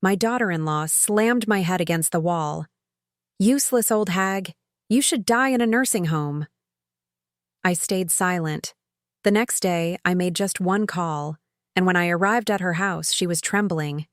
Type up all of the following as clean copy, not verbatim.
my daughter-in-law slammed my head against the wall. "Useless old hag, you should die in a nursing home." I stayed silent. The next day, I made just one call, and when I arrived at her house, she was trembling.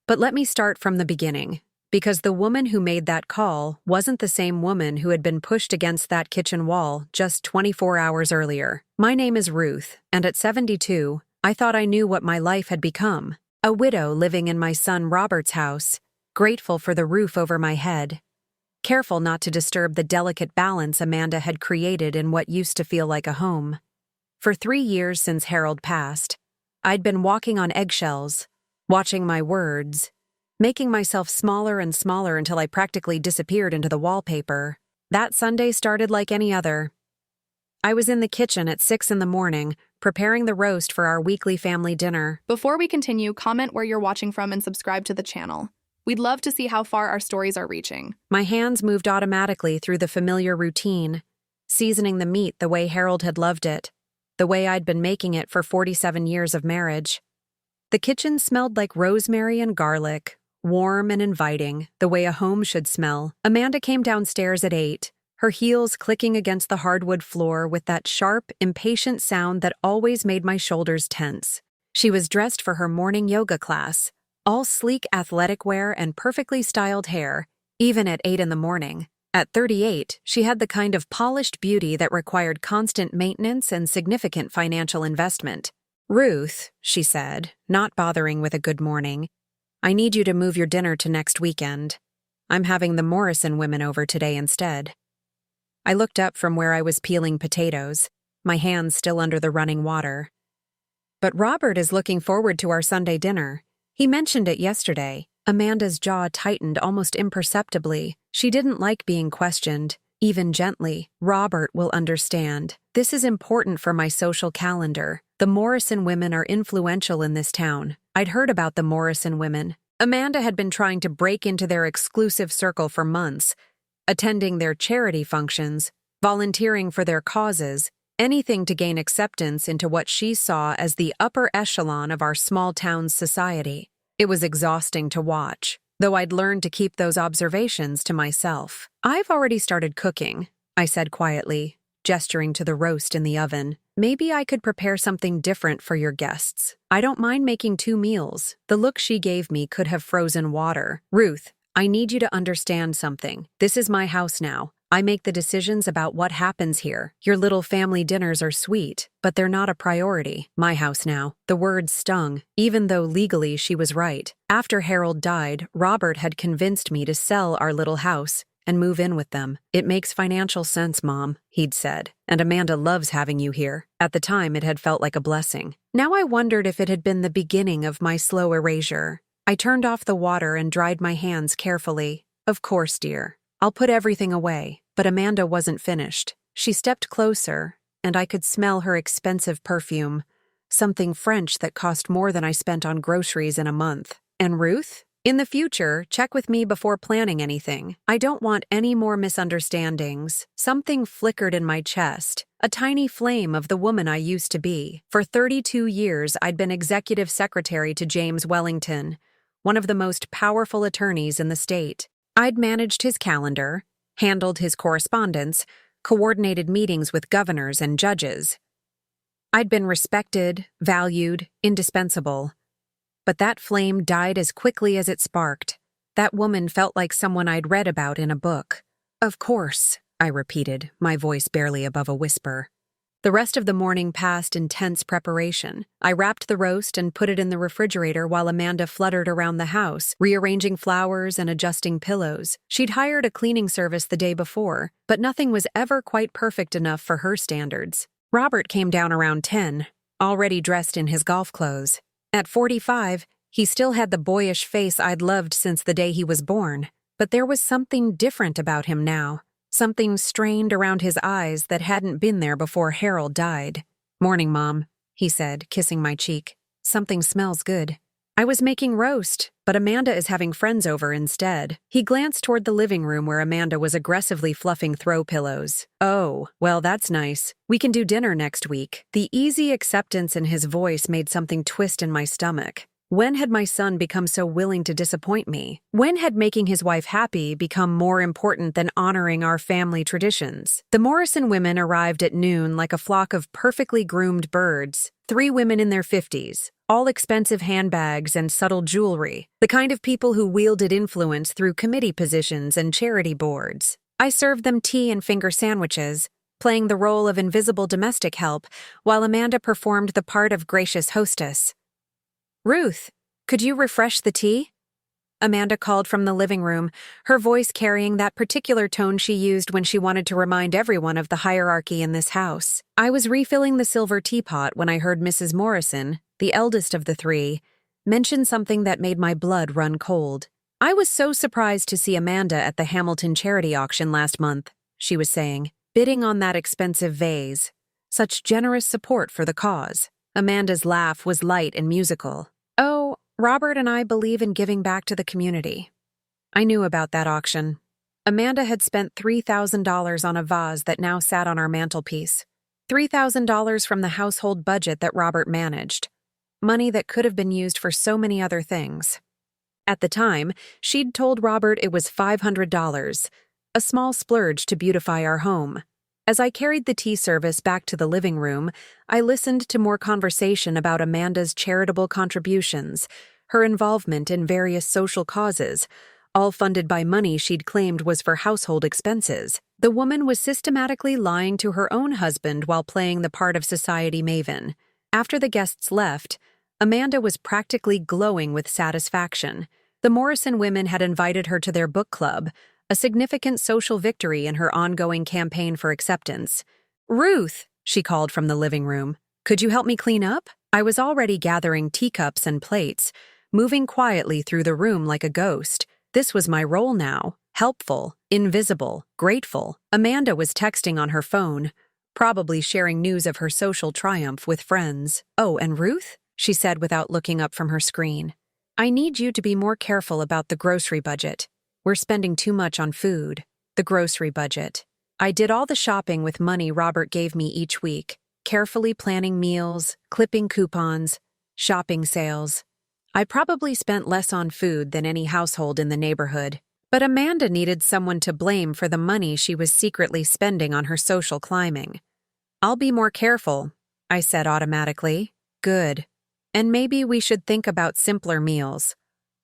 But let me start from the beginning, because the woman who made that call wasn't the same woman who had been pushed against that kitchen wall just 24 hours earlier. My name is Ruth, and at 72, I thought I knew what my life had become. A widow living in my son Robert's house, grateful for the roof over my head, careful not to disturb the delicate balance Amanda had created in what used to feel like a home. For 3 years since Harold passed, I'd been walking on eggshells, watching my words, making myself smaller and smaller until I practically disappeared into the wallpaper. That Sunday started like any other. I was in the kitchen at 6 in the morning, preparing the roast for our weekly family dinner. Before we continue, comment where you're watching from and subscribe to the channel. We'd love to see how far our stories are reaching. My hands moved automatically through the familiar routine, seasoning the meat the way Harold had loved it, the way I'd been making it for 47 years of marriage. The kitchen smelled like rosemary and garlic, warm and inviting, the way a home should smell. Amanda came downstairs at 8, her heels clicking against the hardwood floor with that sharp, impatient sound that always made my shoulders tense. She was dressed for her morning yoga class, all sleek athletic wear and perfectly styled hair, even at 8 in the morning. At 38, she had the kind of polished beauty that required constant maintenance and significant financial investment. "Ruth," she said, not bothering with a good morning, "I need you to move your dinner to next weekend. I'm having the Morrison women over today instead." I looked up from where I was peeling potatoes, my hands still under the running water. "But Robert is looking forward to our Sunday dinner. He mentioned it yesterday." Amanda's jaw tightened almost imperceptibly. She didn't like being questioned, even gently. "Robert will understand. This is important for my social calendar. The Morrison women are influential in this town." I'd heard about the Morrison women. Amanda had been trying to break into their exclusive circle for months, attending their charity functions, volunteering for their causes, anything to gain acceptance into what she saw as the upper echelon of our small town's society. It was exhausting to watch, though I'd learned to keep those observations to myself. "I've already started cooking," I said quietly, gesturing to the roast in the oven. "Maybe I could prepare something different for your guests. I don't mind making 2 meals." The look she gave me could have frozen water. "Ruth, I need you to understand something. This is my house now. I make the decisions about what happens here. Your little family dinners are sweet, but they're not a priority. My house now." The words stung, even though legally she was right. After Harold died, Robert had convinced me to sell our little house and move in with them. "It makes financial sense, Mom," he'd said, "and Amanda loves having you here." At the time, it had felt like a blessing. Now I wondered if it had been the beginning of my slow erasure. I turned off the water and dried my hands carefully. "Of course, dear. I'll put everything away." But Amanda wasn't finished. She stepped closer, and I could smell her expensive perfume, something French that cost more than I spent on groceries in a month. "And Ruth? In the future, check with me before planning anything. I don't want any more misunderstandings." Something flickered in my chest, a tiny flame of the woman I used to be. For 32 years, I'd been executive secretary to James Wellington, one of the most powerful attorneys in the state. I'd managed his calendar, handled his correspondence, coordinated meetings with governors and judges. I'd been respected, valued, indispensable. But that flame died as quickly as it sparked. That woman felt like someone I'd read about in a book. "Of course," I repeated, my voice barely above a whisper. The rest of the morning passed in tense preparation. I wrapped the roast and put it in the refrigerator while Amanda fluttered around the house, rearranging flowers and adjusting pillows. She'd hired a cleaning service the day before, but nothing was ever quite perfect enough for her standards. Robert came down around 10, already dressed in his golf clothes. At 45, he still had the boyish face I'd loved since the day he was born, but there was something different about him now. Something strained around his eyes that hadn't been there before Harold died. "Morning, Mom," he said, kissing my cheek. "Something smells good." "I was making roast, but Amanda is having friends over instead." He glanced toward the living room where Amanda was aggressively fluffing throw pillows. "Oh, well, that's nice. We can do dinner next week." The easy acceptance in his voice made something twist in my stomach. When had my son become so willing to disappoint me? When had making his wife happy become more important than honoring our family traditions? The Morrison women arrived at noon like a flock of perfectly groomed birds, 3 women in their 50s, all expensive handbags and subtle jewelry, the kind of people who wielded influence through committee positions and charity boards. I served them tea and finger sandwiches, playing the role of invisible domestic help, while Amanda performed the part of gracious hostess. "Ruth, could you refresh the tea?" Amanda called from the living room, her voice carrying that particular tone she used when she wanted to remind everyone of the hierarchy in this house. I was refilling the silver teapot when I heard Mrs. Morrison, the eldest of the 3, mention something that made my blood run cold. "I was so surprised to see Amanda at the Hamilton charity auction last month," she was saying, "bidding on that expensive vase. Such generous support for the cause." Amanda's laugh was light and musical. "Oh, Robert and I believe in giving back to the community." I knew about that auction. Amanda had spent $3,000 on a vase that now sat on our mantelpiece. $3,000 from the household budget that Robert managed. Money that could have been used for so many other things. At the time, she'd told Robert it was $500, a small splurge to beautify our home. As I carried the tea service back to the living room, I listened to more conversation about Amanda's charitable contributions, her involvement in various social causes, all funded by money she'd claimed was for household expenses. The woman was systematically lying to her own husband while playing the part of society maven. After the guests left, Amanda was practically glowing with satisfaction. The Morrison women had invited her to their book club, a significant social victory in her ongoing campaign for acceptance. "Ruth," she called from the living room, "could you help me clean up?" I was already gathering teacups and plates, moving quietly through the room like a ghost. This was my role now, helpful, invisible, grateful. Amanda was texting on her phone, probably sharing news of her social triumph with friends. "Oh, and Ruth?" she said without looking up from her screen. "I need you to be more careful about the grocery budget. We're spending too much on food." The grocery budget. I did all the shopping with money Robert gave me each week, carefully planning meals, clipping coupons, shopping sales. I probably spent less on food than any household in the neighborhood. But Amanda needed someone to blame for the money she was secretly spending on her social climbing. "I'll be more careful," I said automatically. "Good. And maybe we should think about simpler meals.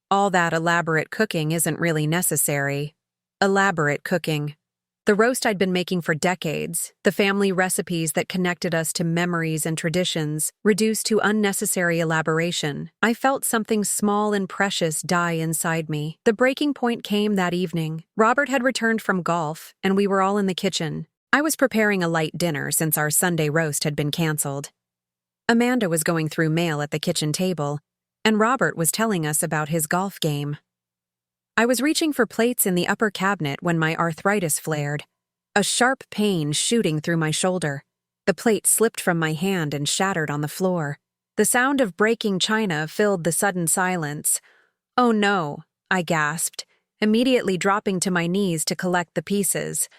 All that elaborate cooking isn't really necessary." Elaborate cooking. The roast I'd been making for decades, the family recipes that connected us to memories and traditions, reduced to unnecessary elaboration. I felt something small and precious die inside me. The breaking point came that evening. Robert had returned from golf, and we were all in the kitchen. I was preparing a light dinner since our Sunday roast had been canceled. Amanda was going through mail at the kitchen table, and Robert was telling us about his golf game. I was reaching for plates in the upper cabinet when my arthritis flared, a sharp pain shooting through my shoulder. The plate slipped from my hand and shattered on the floor. The sound of breaking china filled the sudden silence. "Oh no," I gasped, immediately dropping to my knees to collect the pieces.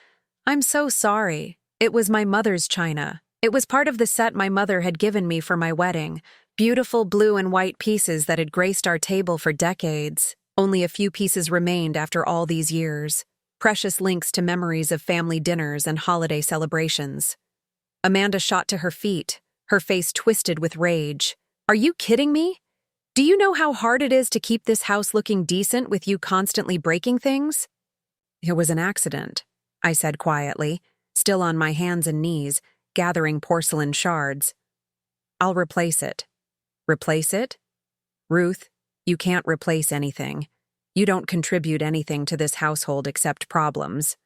"I'm so sorry. It was my mother's china. It was part of the set my mother had given me for my wedding. Beautiful blue and white pieces that had graced our table for decades. Only a few pieces remained after all these years. Precious links to memories of family dinners and holiday celebrations." Amanda shot to her feet, her face twisted with rage. "Are you kidding me? Do you know how hard it is to keep this house looking decent with you constantly breaking things?" "It was an accident," I said quietly, still on my hands and knees, gathering porcelain shards. "I'll replace it." "Replace it?" "Ruth, you can't replace anything. You don't contribute anything to this household except problems."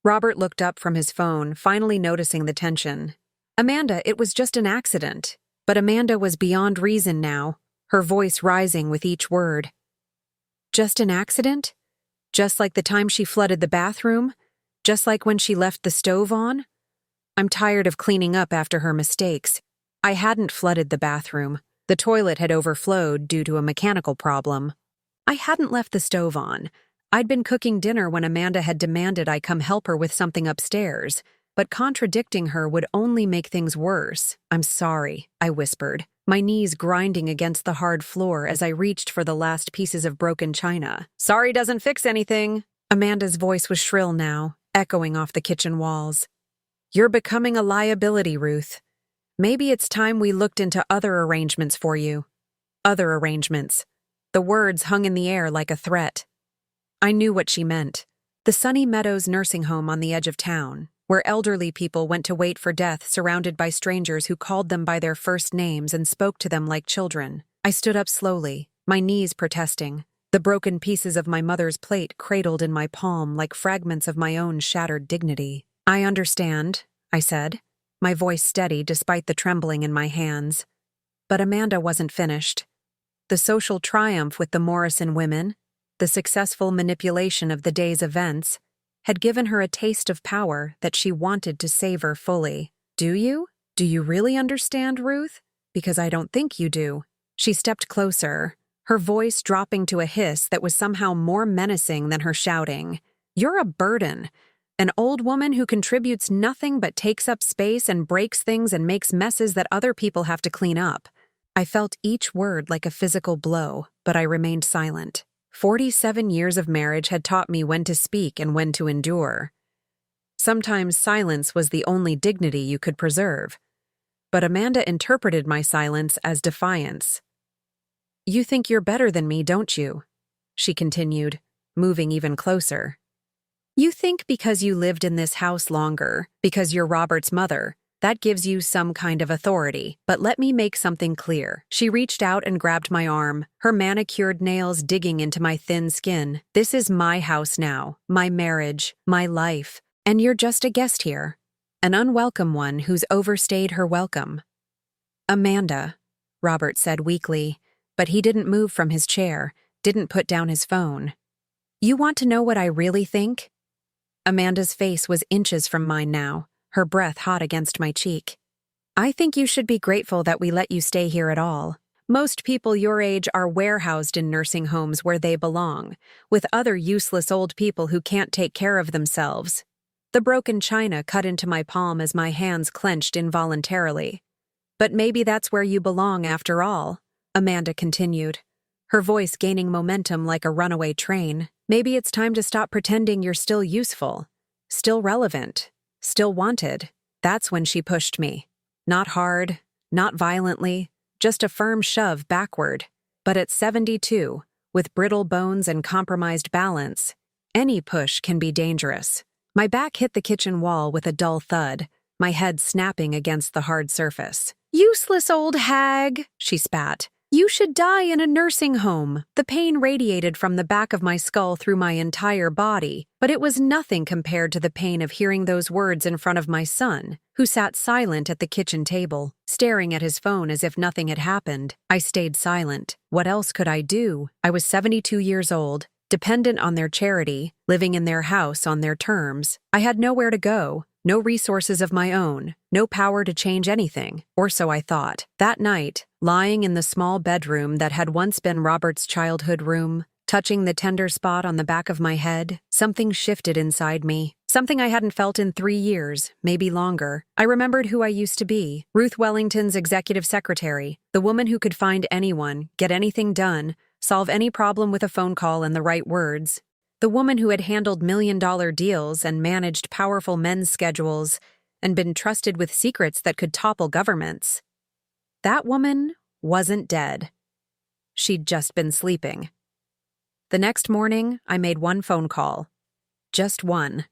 Robert looked up from his phone, finally noticing the tension. "Amanda, it was just an accident." But Amanda was beyond reason now, her voice rising with each word. "Just an accident? Just like the time she flooded the bathroom? Just like when she left the stove on? I'm tired of cleaning up after her mistakes. I hadn't flooded the bathroom. The toilet had overflowed due to a mechanical problem. I hadn't left the stove on. I'd been cooking dinner when Amanda had demanded I come help her with something upstairs, but contradicting her would only make things worse. "I'm sorry," I whispered. my knees grinding against the hard floor as I reached for the last pieces of broken china. "Sorry doesn't fix anything." Amanda's voice was shrill now, echoing off the kitchen walls. "You're becoming a liability, Ruth. Maybe it's time we looked into other arrangements for you." Other arrangements. The words hung in the air like a threat. I knew what she meant. The Sunny Meadows nursing home on the edge of town, where elderly people went to wait for death surrounded by strangers who called them by their first names and spoke to them like children. I stood up slowly, my knees protesting, the broken pieces of my mother's plate cradled in my palm like fragments of my own shattered dignity. "I understand," I said, my voice steady despite the trembling in my hands. But Amanda wasn't finished. The social triumph with the Morrison women, the successful manipulation of the day's events, had given her a taste of power that she wanted to savor fully. "Do you? Do you really understand, Ruth? Because I don't think you do." She stepped closer, her voice dropping to a hiss that was somehow more menacing than her shouting. "You're a burden. An old woman who contributes nothing but takes up space and breaks things and makes messes that other people have to clean up." I felt each word like a physical blow, but I remained silent. 47 years of marriage had taught me when to speak and when to endure. Sometimes silence was the only dignity you could preserve. But Amanda interpreted my silence as defiance. "You think you're better than me, don't you?" she continued, moving even closer. "You think because you lived in this house longer, because you're Robert's mother, that gives you some kind of authority. But let me make something clear." She reached out and grabbed my arm, her manicured nails digging into my thin skin. "This is my house now, my marriage, my life, and you're just a guest here. An unwelcome one who's overstayed her welcome." "Amanda," Robert said weakly, but he didn't move from his chair, didn't put down his phone. "You want to know what I really think?" Amanda's face was inches from mine now, her breath hot against my cheek. "I think you should be grateful that we let you stay here at all. Most people your age are warehoused in nursing homes where they belong, with other useless old people who can't take care of themselves." The broken china cut into my palm as my hands clenched involuntarily. "But maybe that's where you belong after all," Amanda continued, her voice gaining momentum like a runaway train. "Maybe it's time to stop pretending you're still useful, still relevant, still wanted." That's when she pushed me. Not hard, not violently, just a firm shove backward. But at 72, with brittle bones and compromised balance, any push can be dangerous. My back hit the kitchen wall with a dull thud, my head snapping against the hard surface. "Useless old hag," she spat. "You should die in a nursing home." The pain radiated from the back of my skull through my entire body, but it was nothing compared to the pain of hearing those words in front of my son, who sat silent at the kitchen table, staring at his phone as if nothing had happened. I stayed silent. What else could I do? I was 72 years old, dependent on their charity, living in their house on their terms. I had nowhere to go. No resources of my own, no power to change anything, or so I thought. That night, lying in the small bedroom that had once been Robert's childhood room, touching the tender spot on the back of my head, something shifted inside me. Something I hadn't felt in 3 years, maybe longer. I remembered who I used to be, Ruth Wellington's executive secretary, the woman who could find anyone, get anything done, solve any problem with a phone call and the right words. The woman who had handled million-dollar deals and managed powerful men's schedules and been trusted with secrets that could topple governments. That woman wasn't dead. She'd just been sleeping. The next morning, I made one phone call. Just one.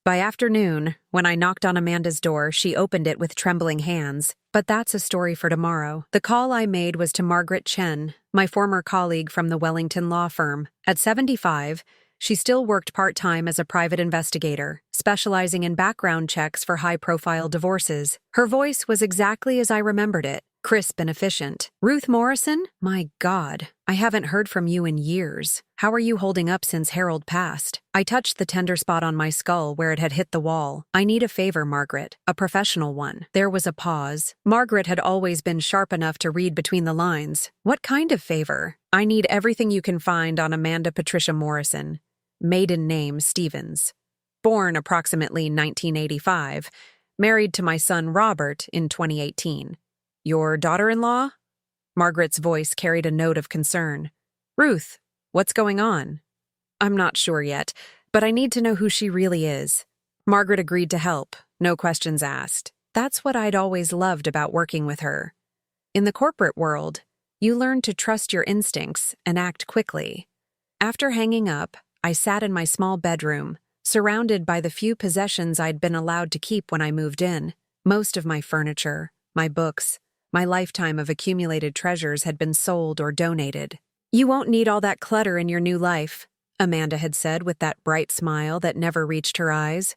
By afternoon, when I knocked on Amanda's door, she opened it with trembling hands. But that's a story for tomorrow. The call I made was to Margaret Chen, my former colleague from the Wellington law firm. At 75, she still worked part-time as a private investigator, specializing in background checks for high-profile divorces. Her voice was exactly as I remembered it, crisp and efficient. "Ruth Morrison? My God, I haven't heard from you in years. How are you holding up since Harold passed?" I touched the tender spot on my skull where it had hit the wall. "I need a favor, Margaret, a professional one." There was a pause. Margaret had always been sharp enough to read between the lines. "What kind of favor?" "I need everything you can find on Amanda Patricia Morrison. Maiden name Stevens. Born approximately 1985. Married to my son Robert in 2018. Your daughter-in-law?" Margaret's voice carried a note of concern. "Ruth, what's going on?" "I'm not sure yet, but I need to know who she really is." Margaret agreed to help, no questions asked. That's what I'd always loved about working with her. In the corporate world, you learn to trust your instincts and act quickly. After hanging up, I sat in my small bedroom, surrounded by the few possessions I'd been allowed to keep when I moved in. Most of my furniture, my books, my lifetime of accumulated treasures had been sold or donated. "You won't need all that clutter in your new life," Amanda had said with that bright smile that never reached her eyes.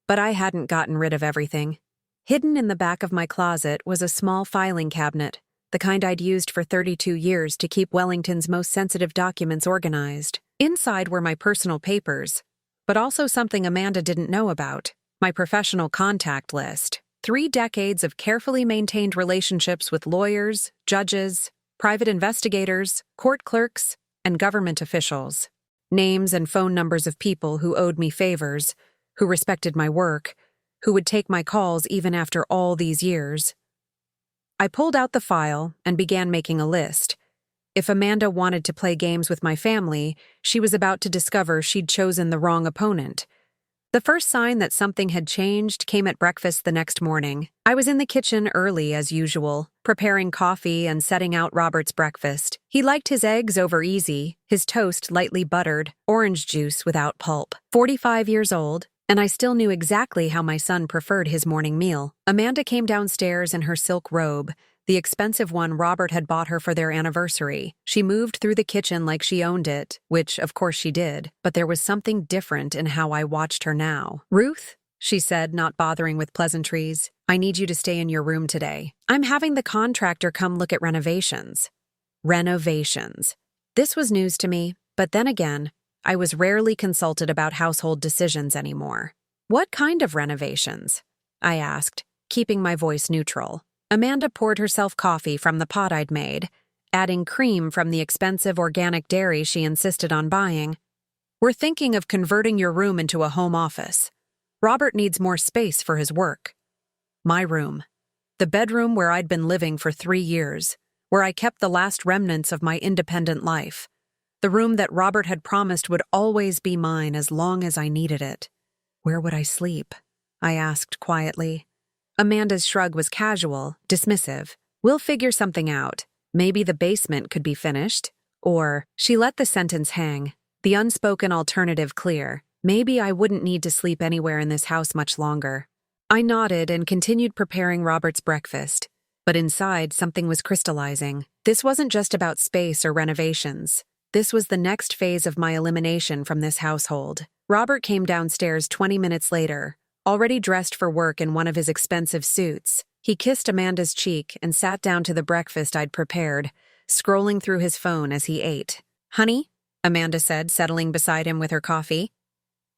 But I hadn't gotten rid of everything. Hidden in the back of my closet was a small filing cabinet, the kind I'd used for 32 years to keep Wellington's most sensitive documents organized. Inside were my personal papers, but also something Amanda didn't know about: my professional contact list. 3 decades of carefully maintained relationships with lawyers, judges, private investigators, court clerks, and government officials. Names and phone numbers of people who owed me favors, who respected my work, who would take my calls even after all these years. I pulled out the file and began making a list. If Amanda wanted to play games with my family, she was about to discover she'd chosen the wrong opponent. The first sign that something had changed came at breakfast the next morning. I was in the kitchen early as usual, preparing coffee and setting out Robert's breakfast. He liked his eggs over easy, his toast lightly buttered, orange juice without pulp. 45 years old, and I still knew exactly how my son preferred his morning meal. Amanda came downstairs in her silk robe, the expensive one Robert had bought her for their anniversary. She moved through the kitchen like she owned it, which of course she did, but there was something different in how I watched her now. "Ruth," she said, not bothering with pleasantries, "I need you to stay in your room today. I'm having the contractor come look at renovations." Renovations. This was news to me, but then again, I was rarely consulted about household decisions anymore. "What kind of renovations?" I asked, keeping my voice neutral. Amanda poured herself coffee from the pot I'd made, adding cream from the expensive organic dairy she insisted on buying. "We're thinking of converting your room into a home office. Robert needs more space for his work." My room. The bedroom where I'd been living for 3 years, where I kept the last remnants of my independent life. The room that Robert had promised would always be mine as long as I needed it. "Where would I sleep?" I asked quietly. Amanda's shrug was casual, dismissive. "We'll figure something out. Maybe the basement could be finished." Or, she let the sentence hang, the unspoken alternative clear. Maybe I wouldn't need to sleep anywhere in this house much longer. I nodded and continued preparing Robert's breakfast. But inside, something was crystallizing. This wasn't just about space or renovations. This was the next phase of my elimination from this household. Robert came downstairs 20 minutes later, already dressed for work in one of his expensive suits. He kissed Amanda's cheek and sat down to the breakfast I'd prepared, scrolling through his phone as he ate. "Honey," Amanda said, settling beside him with her coffee.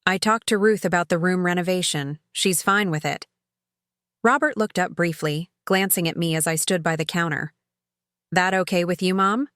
"I talked to Ruth about the room renovation. She's fine with it." Robert looked up briefly, glancing at me as I stood by the counter. "That okay with you, Mom?"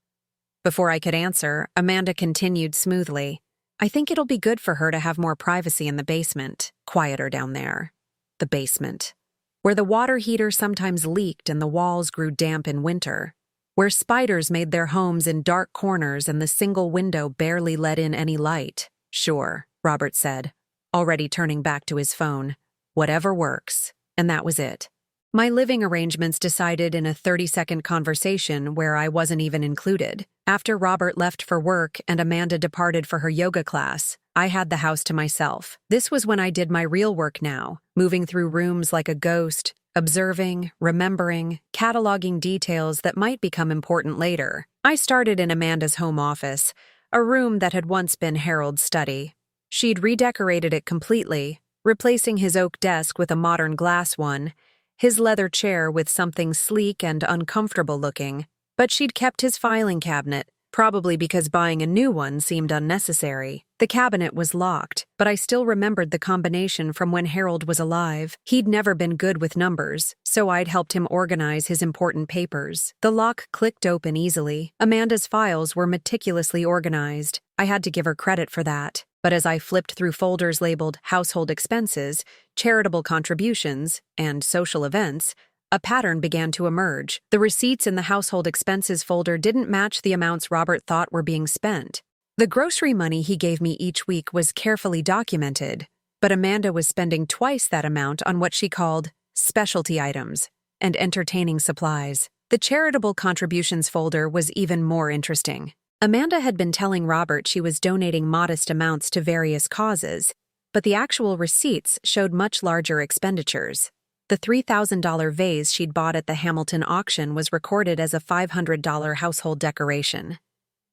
Before I could answer, Amanda continued smoothly. "I think it'll be good for her to have more privacy in the basement, quieter down there." The basement. Where the water heater sometimes leaked and the walls grew damp in winter. Where spiders made their homes in dark corners and the single window barely let in any light. "Sure," Robert said, already turning back to his phone. "Whatever works." And that was it. My living arrangements decided in a 30-second conversation where I wasn't even included. After Robert left for work and Amanda departed for her yoga class, I had the house to myself. This was when I did my real work now, moving through rooms like a ghost, observing, remembering, cataloging details that might become important later. I started in Amanda's home office, a room that had once been Harold's study. She'd redecorated it completely, replacing his oak desk with a modern glass one, his leather chair with something sleek and uncomfortable looking. But she'd kept his filing cabinet, probably because buying a new one seemed unnecessary. The cabinet was locked, but I still remembered the combination from when Harold was alive. He'd never been good with numbers, so I'd helped him organize his important papers. The lock clicked open easily. Amanda's files were meticulously organized. I had to give her credit for that. But as I flipped through folders labeled household expenses, charitable contributions, and social events, a pattern began to emerge. The receipts in the household expenses folder didn't match the amounts Robert thought were being spent. The grocery money he gave me each week was carefully documented, but Amanda was spending twice that amount on what she called specialty items and entertaining supplies. The charitable contributions folder was even more interesting. Amanda had been telling Robert she was donating modest amounts to various causes, but the actual receipts showed much larger expenditures. The $3,000 vase she'd bought at the Hamilton auction was recorded as a $500 household decoration.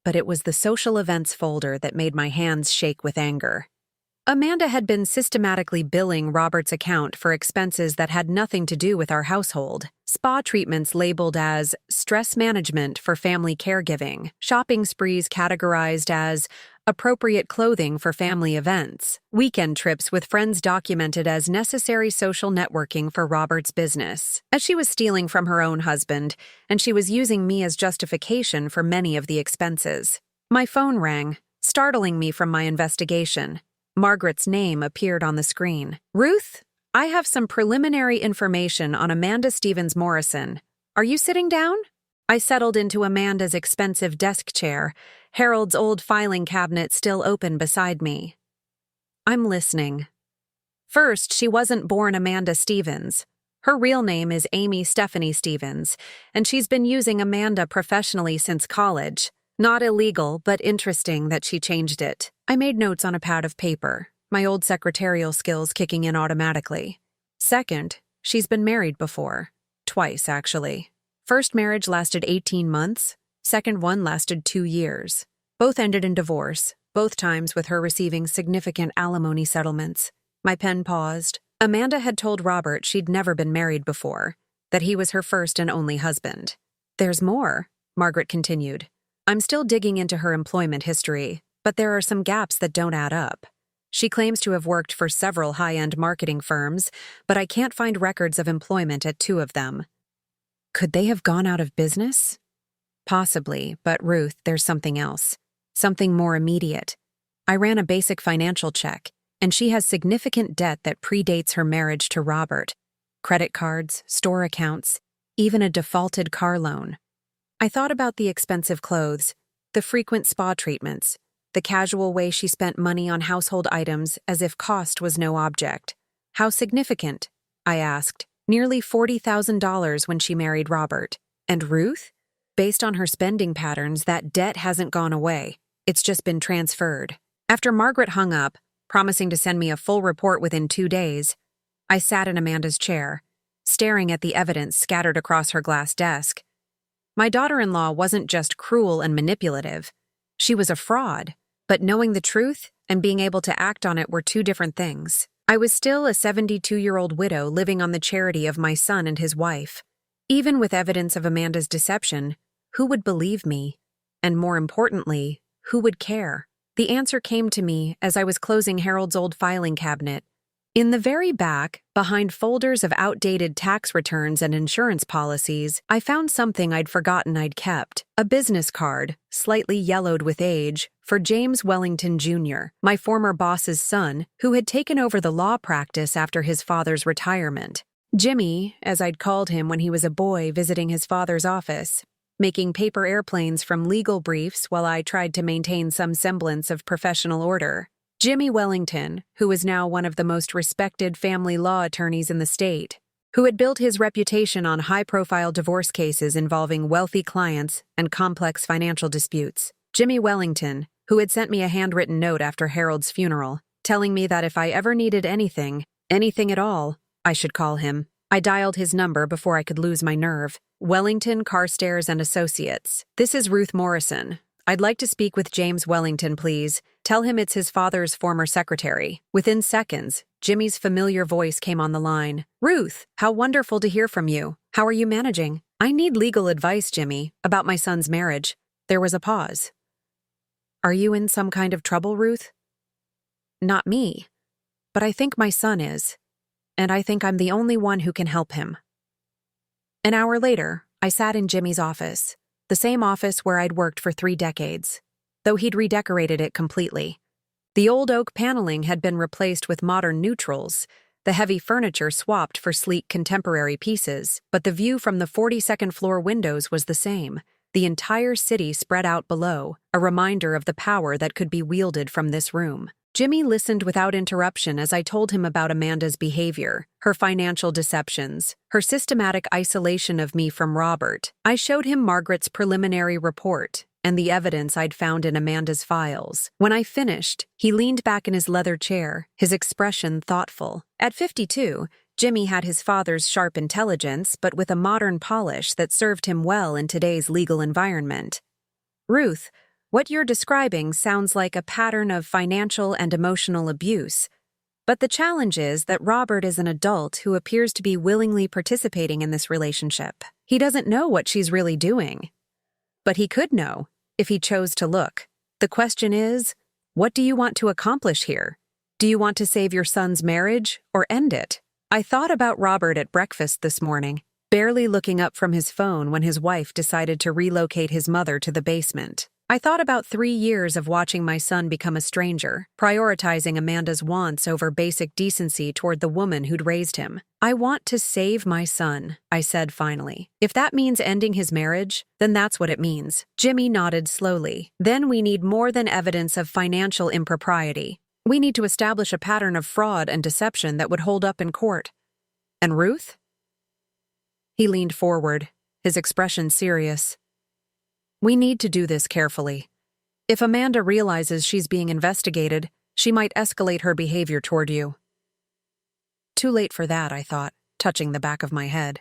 But it was the social events folder that made my hands shake with anger. Amanda had been systematically billing Robert's account for expenses that had nothing to do with our household. Spa treatments labeled as stress management for family caregiving, shopping sprees categorized as appropriate clothing for family events, weekend trips with friends documented as necessary social networking for Robert's business. As she was stealing from her own husband, and she was using me as justification for many of the expenses. My phone rang, startling me from my investigation. Margaret's name appeared on the screen. "Ruth, I have some preliminary information on Amanda Stevens Morrison. Are you sitting down?" I settled into Amanda's expensive desk chair, Harold's old filing cabinet still open beside me. "I'm listening." First, she wasn't born Amanda Stevens. Her real name is Amy Stephanie Stevens, and she's been using Amanda professionally since college. Not illegal, but interesting that she changed it. I made notes on a pad of paper, my old secretarial skills kicking in automatically. Second, she's been married before. Twice, actually. First marriage lasted 18 months. Second one lasted 2 years. Both ended in divorce, both times with her receiving significant alimony settlements. My pen paused. Amanda had told Robert she'd never been married before, that he was her first and only husband. "There's more," Margaret continued. "I'm still digging into her employment history, but there are some gaps that don't add up. She claims to have worked for several high-end marketing firms, but I can't find records of employment at 2 of them. Could they have gone out of business? Possibly, but Ruth, there's something else. Something more immediate. I ran a basic financial check, and she has significant debt that predates her marriage to Robert. Credit cards, store accounts, even a defaulted car loan. I thought about the expensive clothes, the frequent spa treatments, the casual way she spent money on household items as if cost was no object. How significant? I asked. Nearly $40,000 when she married Robert. And Ruth? Based on her spending patterns, that debt hasn't gone away. It's just been transferred. After Margaret hung up, promising to send me a full report within 2 days, I sat in Amanda's chair, staring at the evidence scattered across her glass desk. My daughter-in-law wasn't just cruel and manipulative. She was a fraud, but knowing the truth and being able to act on it were 2 different things. I was still a 72-year-old widow living on the charity of my son and his wife. Even with evidence of Amanda's deception, who would believe me? And more importantly, who would care? The answer came to me as I was closing Harold's old filing cabinet. In the very back, behind folders of outdated tax returns and insurance policies, I found something I'd forgotten I'd kept. A business card, slightly yellowed with age, for James Wellington Jr., my former boss's son, who had taken over the law practice after his father's retirement. Jimmy, as I'd called him when he was a boy visiting his father's office, making paper airplanes from legal briefs while I tried to maintain some semblance of professional order. Jimmy Wellington, who was now one of the most respected family law attorneys in the state, who had built his reputation on high-profile divorce cases involving wealthy clients and complex financial disputes. Jimmy Wellington, who had sent me a handwritten note after Harold's funeral, telling me that if I ever needed anything at all, I should call him. I dialed his number before I could lose my nerve. Wellington, Carstairs and Associates. This is Ruth Morrison. I'd like to speak with James Wellington, please. Tell him it's his father's former secretary. Within seconds, Jimmy's familiar voice came on the line. "Ruth, how wonderful to hear from you. How are you managing? I need legal advice, Jimmy, about my son's marriage." There was a pause. "Are you in some kind of trouble, Ruth?" "Not me, but I think my son is, and I think I'm the only one who can help him." An hour later, I sat in Jimmy's office, the same office where I'd worked for 3 decades, though he'd redecorated it completely. The old oak paneling had been replaced with modern neutrals, the heavy furniture swapped for sleek contemporary pieces, but the view from the 42nd floor windows was the same. The entire city spread out below, a reminder of the power that could be wielded from this room. Jimmy listened without interruption as I told him about Amanda's behavior, her financial deceptions, her systematic isolation of me from Robert. I showed him Margaret's preliminary report and the evidence I'd found in Amanda's files. When I finished, he leaned back in his leather chair, his expression thoughtful. At 52, Jimmy had his father's sharp intelligence, but with a modern polish that served him well in today's legal environment. "Ruth, what you're describing sounds like a pattern of financial and emotional abuse. But the challenge is that Robert is an adult who appears to be willingly participating in this relationship. He doesn't know what she's really doing. But he could know, if he chose to look. The question is, what do you want to accomplish here? Do you want to save your son's marriage or end it?" I thought about Robert at breakfast this morning, barely looking up from his phone when his wife decided to relocate his mother to the basement. I thought about 3 years of watching my son become a stranger, prioritizing Amanda's wants over basic decency toward the woman who'd raised him. "I want to save my son," I said finally. "If that means ending his marriage, then that's what it means." Jimmy nodded slowly. "Then we need more than evidence of financial impropriety. We need to establish a pattern of fraud and deception that would hold up in court." "And Ruth?" He leaned forward, his expression serious. "We need to do this carefully. If Amanda realizes she's being investigated, she might escalate her behavior toward you." Too late for that, I thought, touching the back of my head.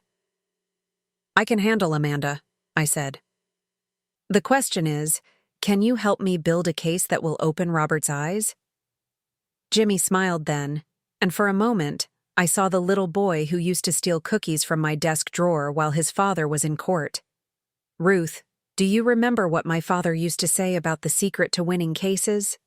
"I can handle Amanda," I said. "The question is, can you help me build a case that will open Robert's eyes?" Jimmy smiled then, and for a moment, I saw the little boy who used to steal cookies from my desk drawer while his father was in court. "Ruth, do you remember what my father used to say about the secret to winning cases?"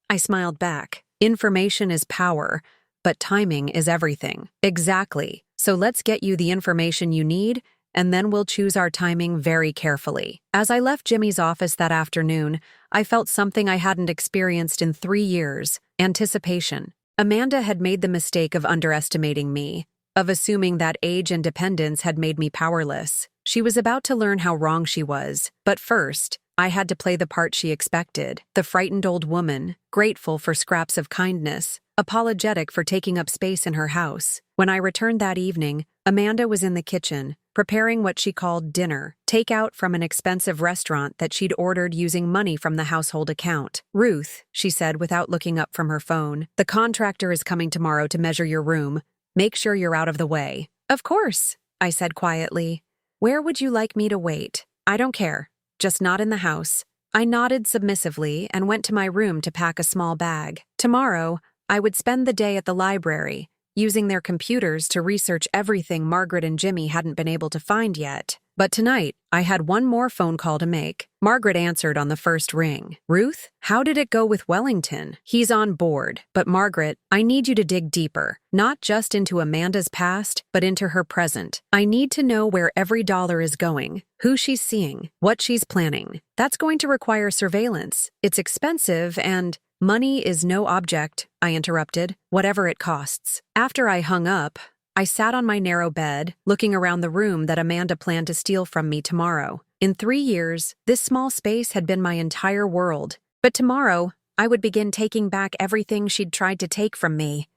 I smiled back. "Information is power, but timing is everything." "Exactly. So let's get you the information you need, and then we'll choose our timing very carefully." As I left Jimmy's office that afternoon, I felt something I hadn't experienced in 3 years: anticipation. Amanda had made the mistake of underestimating me, of assuming that age and dependence had made me powerless. She was about to learn how wrong she was, but first, I had to play the part she expected: the frightened old woman, grateful for scraps of kindness, apologetic for taking up space in her house. When I returned that evening, Amanda was in the kitchen, preparing what she called dinner, takeout from an expensive restaurant that she'd ordered using money from the household account. "Ruth," she said without looking up from her phone, "the contractor is coming tomorrow to measure your room. Make sure you're out of the way." "Of course," I said quietly. "Where would you like me to wait?" "I don't care. Just not in the house." I nodded submissively and went to my room to pack a small bag. Tomorrow, I would spend the day at the library, using their computers to research everything Margaret and Jimmy hadn't been able to find yet. But tonight, I had one more phone call to make. Margaret answered on the first ring. "Ruth, how did it go with Wellington?" "He's on board. But Margaret, I need you to dig deeper, not just into Amanda's past, but into her present. I need to know where every dollar is going, who she's seeing, what she's planning. That's going to require surveillance. It's expensive and—" "Money is no object," I interrupted, "whatever it costs." After I hung up, I sat on my narrow bed, looking around the room that Amanda planned to steal from me tomorrow. In 3 years, this small space had been my entire world. But tomorrow, I would begin taking back everything she'd tried to take from me.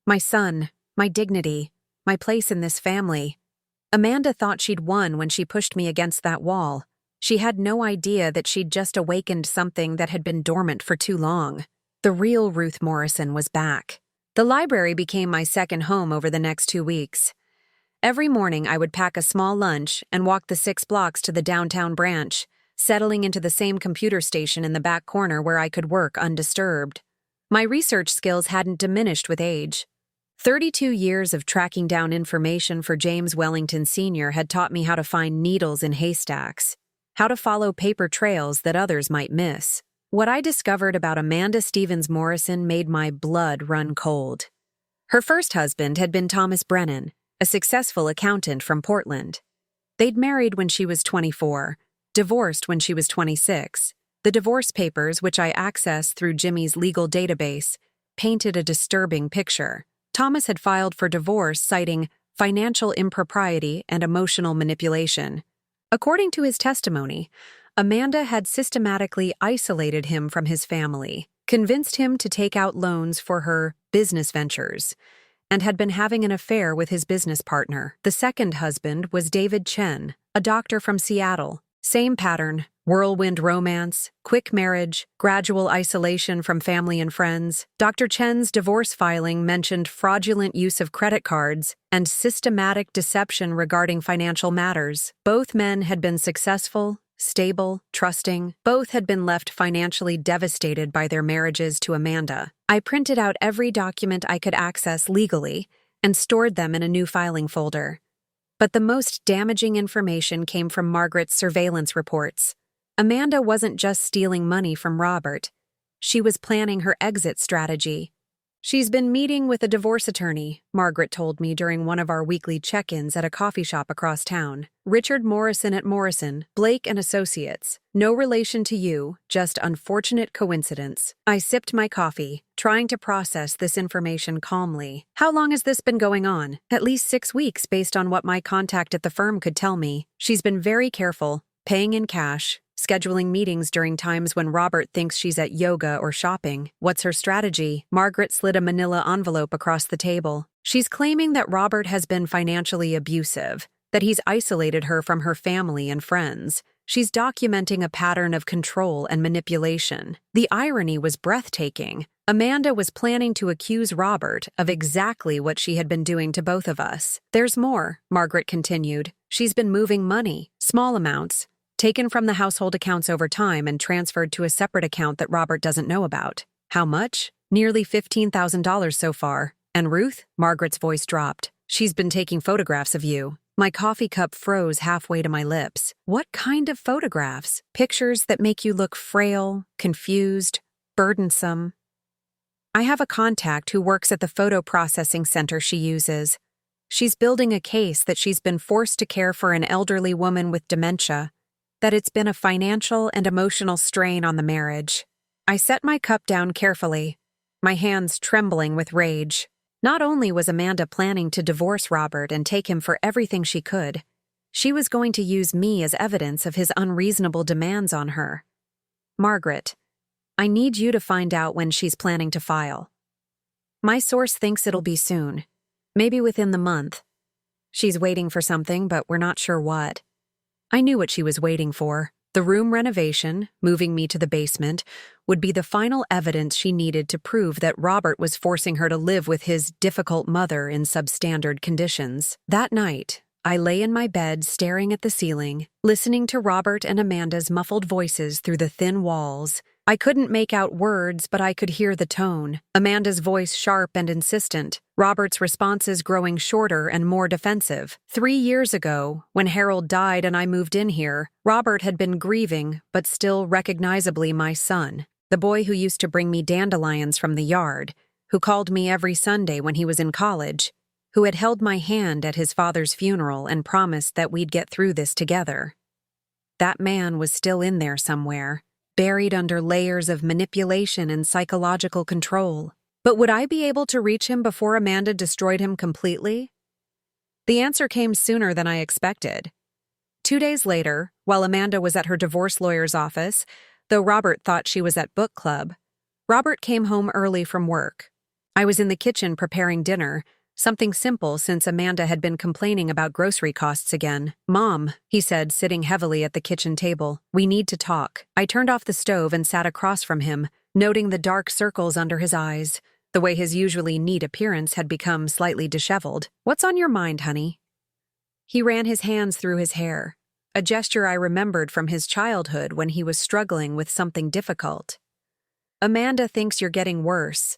My son, my dignity, my place in this family. Amanda thought she'd won when she pushed me against that wall. She had no idea that she'd just awakened something that had been dormant for too long. The real Ruth Morrison was back. The library became my second home over the next 2 weeks. Every morning I would pack a small lunch and walk the 6 blocks to the downtown branch, settling into the same computer station in the back corner where I could work undisturbed. My research skills hadn't diminished with age. 32 years of tracking down information for James Wellington Sr. had taught me how to find needles in haystacks, how to follow paper trails that others might miss. What I discovered about Amanda Stevens Morrison made my blood run cold. Her first husband had been Thomas Brennan, a successful accountant from Portland. They'd married when she was 24, divorced when she was 26. The divorce papers, which I accessed through Jimmy's legal database, painted a disturbing picture. Thomas had filed for divorce, citing financial impropriety and emotional manipulation. According to his testimony, Amanda had systematically isolated him from his family, convinced him to take out loans for her business ventures, and had been having an affair with his business partner. The second husband was David Chen, a doctor from Seattle. Same pattern: whirlwind romance, quick marriage, gradual isolation from family and friends. Dr. Chen's divorce filing mentioned fraudulent use of credit cards and systematic deception regarding financial matters. Both men had been successful, stable, trusting. Both had been left financially devastated by their marriages to Amanda. I printed out every document I could access legally and stored them in a new filing folder. But the most damaging information came from Margaret's surveillance reports. Amanda wasn't just stealing money from Robert. She was planning her exit strategy. "She's been meeting with a divorce attorney," Margaret told me during one of our weekly check-ins at a coffee shop across town. "Richard Morrison at Morrison, Blake and Associates. No relation to you, just unfortunate coincidence." I sipped my coffee, trying to process this information calmly. "How long has this been going on?" "At least 6 weeks, based on what my contact at the firm could tell me. She's been very careful, paying in cash, scheduling meetings during times when Robert thinks she's at yoga or shopping." "What's her strategy?" Margaret slid a manila envelope across the table. "She's claiming that Robert has been financially abusive, that he's isolated her from her family and friends. She's documenting a pattern of control and manipulation." The irony was breathtaking. Amanda was planning to accuse Robert of exactly what she had been doing to both of us. "There's more," Margaret continued. "She's been moving money, small amounts, taken from the household accounts over time and transferred to a separate account that Robert doesn't know about." "How much?" "Nearly $15,000 so far." "And Ruth?" Margaret's voice dropped. "She's been taking photographs of you." My coffee cup froze halfway to my lips. "What kind of photographs?" "Pictures that make you look frail, confused, burdensome." "I have a contact who works at the photo processing center she uses. She's building a case that she's been forced to care for an elderly woman with dementia, that it's been a financial and emotional strain on the marriage." I set my cup down carefully, my hands trembling with rage. Not only was Amanda planning to divorce Robert and take him for everything she could, she was going to use me as evidence of his unreasonable demands on her. "Margaret, I need you to find out when she's planning to file. My source thinks it'll be soon, maybe within the month. She's waiting for something, but we're not sure what." I knew what she was waiting for. The room renovation, moving me to the basement, would be the final evidence she needed to prove that Robert was forcing her to live with his difficult mother in substandard conditions. That night, I lay in my bed staring at the ceiling, listening to Robert and Amanda's muffled voices through the thin walls. I couldn't make out words, but I could hear the tone. Amanda's voice sharp and insistent, Robert's responses growing shorter and more defensive. 3 years ago, when Harold died and I moved in here, Robert had been grieving, but still recognizably my son. The boy who used to bring me dandelions from the yard, who called me every Sunday when he was in college, who had held my hand at his father's funeral and promised that we'd get through this together. That man was still in there somewhere, buried under layers of manipulation and psychological control. But would I be able to reach him before Amanda destroyed him completely? The answer came sooner than I expected. 2 days later, while Amanda was at her divorce lawyer's office, though Robert thought she was at book club, Robert came home early from work. I was in the kitchen preparing dinner, something simple since Amanda had been complaining about grocery costs again. "Mom," he said, sitting heavily at the kitchen table, "we need to talk." I turned off the stove and sat across from him, noting the dark circles under his eyes, the way his usually neat appearance had become slightly disheveled. "What's on your mind, honey?" He ran his hands through his hair, a gesture I remembered from his childhood when he was struggling with something difficult. "Amanda thinks you're getting worse.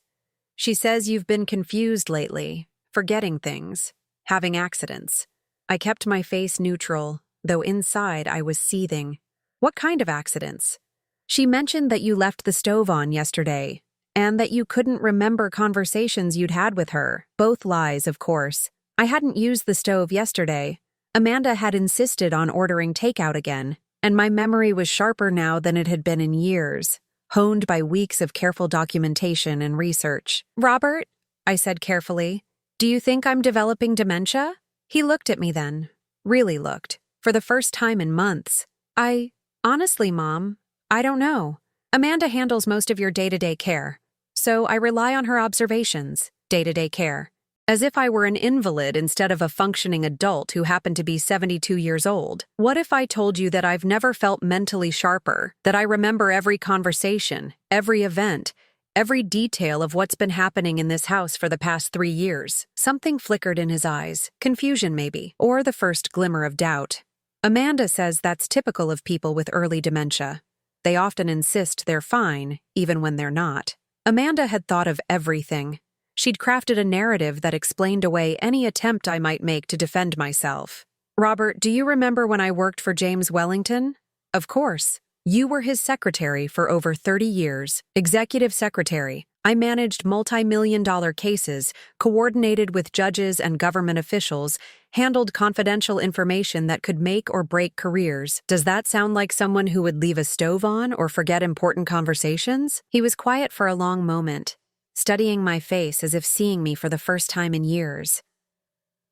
She says you've been confused lately, forgetting things, having accidents." I kept my face neutral, though inside I was seething. "What kind of accidents?" "She mentioned that you left the stove on yesterday, and that you couldn't remember conversations you'd had with her." Both lies, of course. I hadn't used the stove yesterday. Amanda had insisted on ordering takeout again, and my memory was sharper now than it had been in years, honed by weeks of careful documentation and research. "Robert," I said carefully, Do you think I'm developing dementia? He looked at me then. Really looked. For the first time in months. Honestly, Mom, I don't know. Amanda handles most of your day-to-day care. So I rely on her observations, day-to-day care. As if I were an invalid instead of a functioning adult who happened to be 72 years old. What if I told you that I've never felt mentally sharper, that I remember every conversation, every event, every detail of what's been happening in this house for the past 3 years? Something flickered in his eyes, confusion maybe, or the first glimmer of doubt. Amanda says that's typical of people with early dementia. They often insist they're fine, even when they're not. Amanda had thought of everything. She'd crafted a narrative that explained away any attempt I might make to defend myself. Robert, do you remember when I worked for James Wellington? Of course. You were his secretary for over 30 years, executive secretary. I managed multi-million-dollar cases, coordinated with judges and government officials, handled confidential information that could make or break careers. Does that sound like someone who would leave a stove on or forget important conversations? He was quiet for a long moment, studying my face as if seeing me for the first time in years.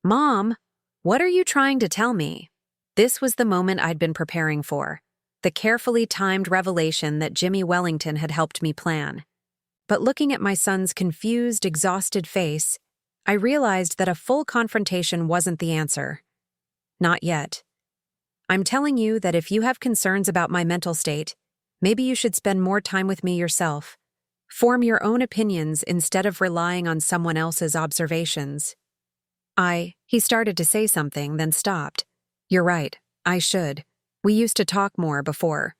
Mom, what are you trying to tell me? This was the moment I'd been preparing for, the carefully timed revelation that Jimmy Wellington had helped me plan. But looking at my son's confused, exhausted face, I realized that a full confrontation wasn't the answer. Not yet. I'm telling you that if you have concerns about my mental state, maybe you should spend more time with me yourself. Form your own opinions instead of relying on someone else's observations. He started to say something, then stopped. You're right, I should. We used to talk more before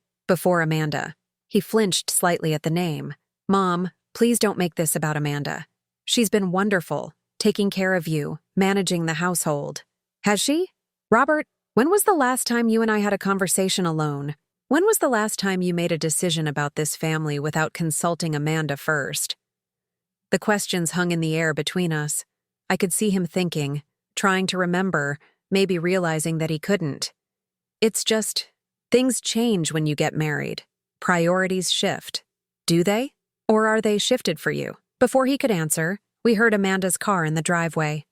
Amanda. He flinched slightly at the name. Mom, please don't make this about Amanda. She's been wonderful, taking care of you, managing the household. Has she? Robert, when was the last time you and I had a conversation alone? When was the last time you made a decision about this family without consulting Amanda first? The questions hung in the air between us. I could see him thinking, trying to remember, maybe realizing that he couldn't. It's just, things change when you get married. Priorities shift. Do they? Or are they shifted for you? Before he could answer, we heard Amanda's car in the driveway.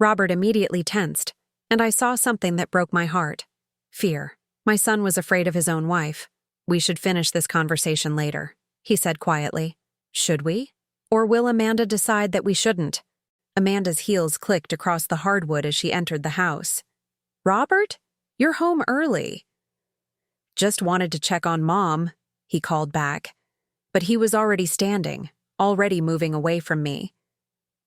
Robert immediately tensed, and I saw something that broke my heart. Fear. My son was afraid of his own wife. We should finish this conversation later, he said quietly. Should we? Or will Amanda decide that we shouldn't? Amanda's heels clicked across the hardwood as she entered the house. Robert? You're home early. Just wanted to check on Mom, he called back. But he was already standing, already moving away from me.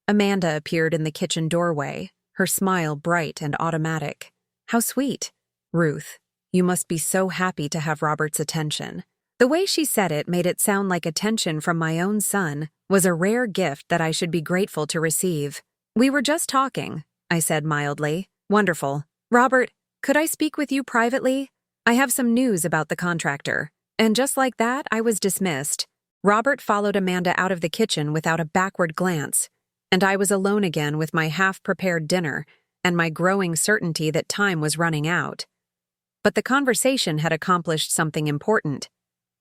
Amanda appeared in the kitchen doorway, her smile bright and automatic. How sweet. Ruth, you must be so happy to have Robert's attention. The way she said it made it sound like attention from my own son was a rare gift that I should be grateful to receive. We were just talking, I said mildly. Wonderful. Robert, could I speak with you privately? I have some news about the contractor. And just like that, I was dismissed. Robert followed Amanda out of the kitchen without a backward glance, and I was alone again with my half-prepared dinner and my growing certainty that time was running out. But the conversation had accomplished something important.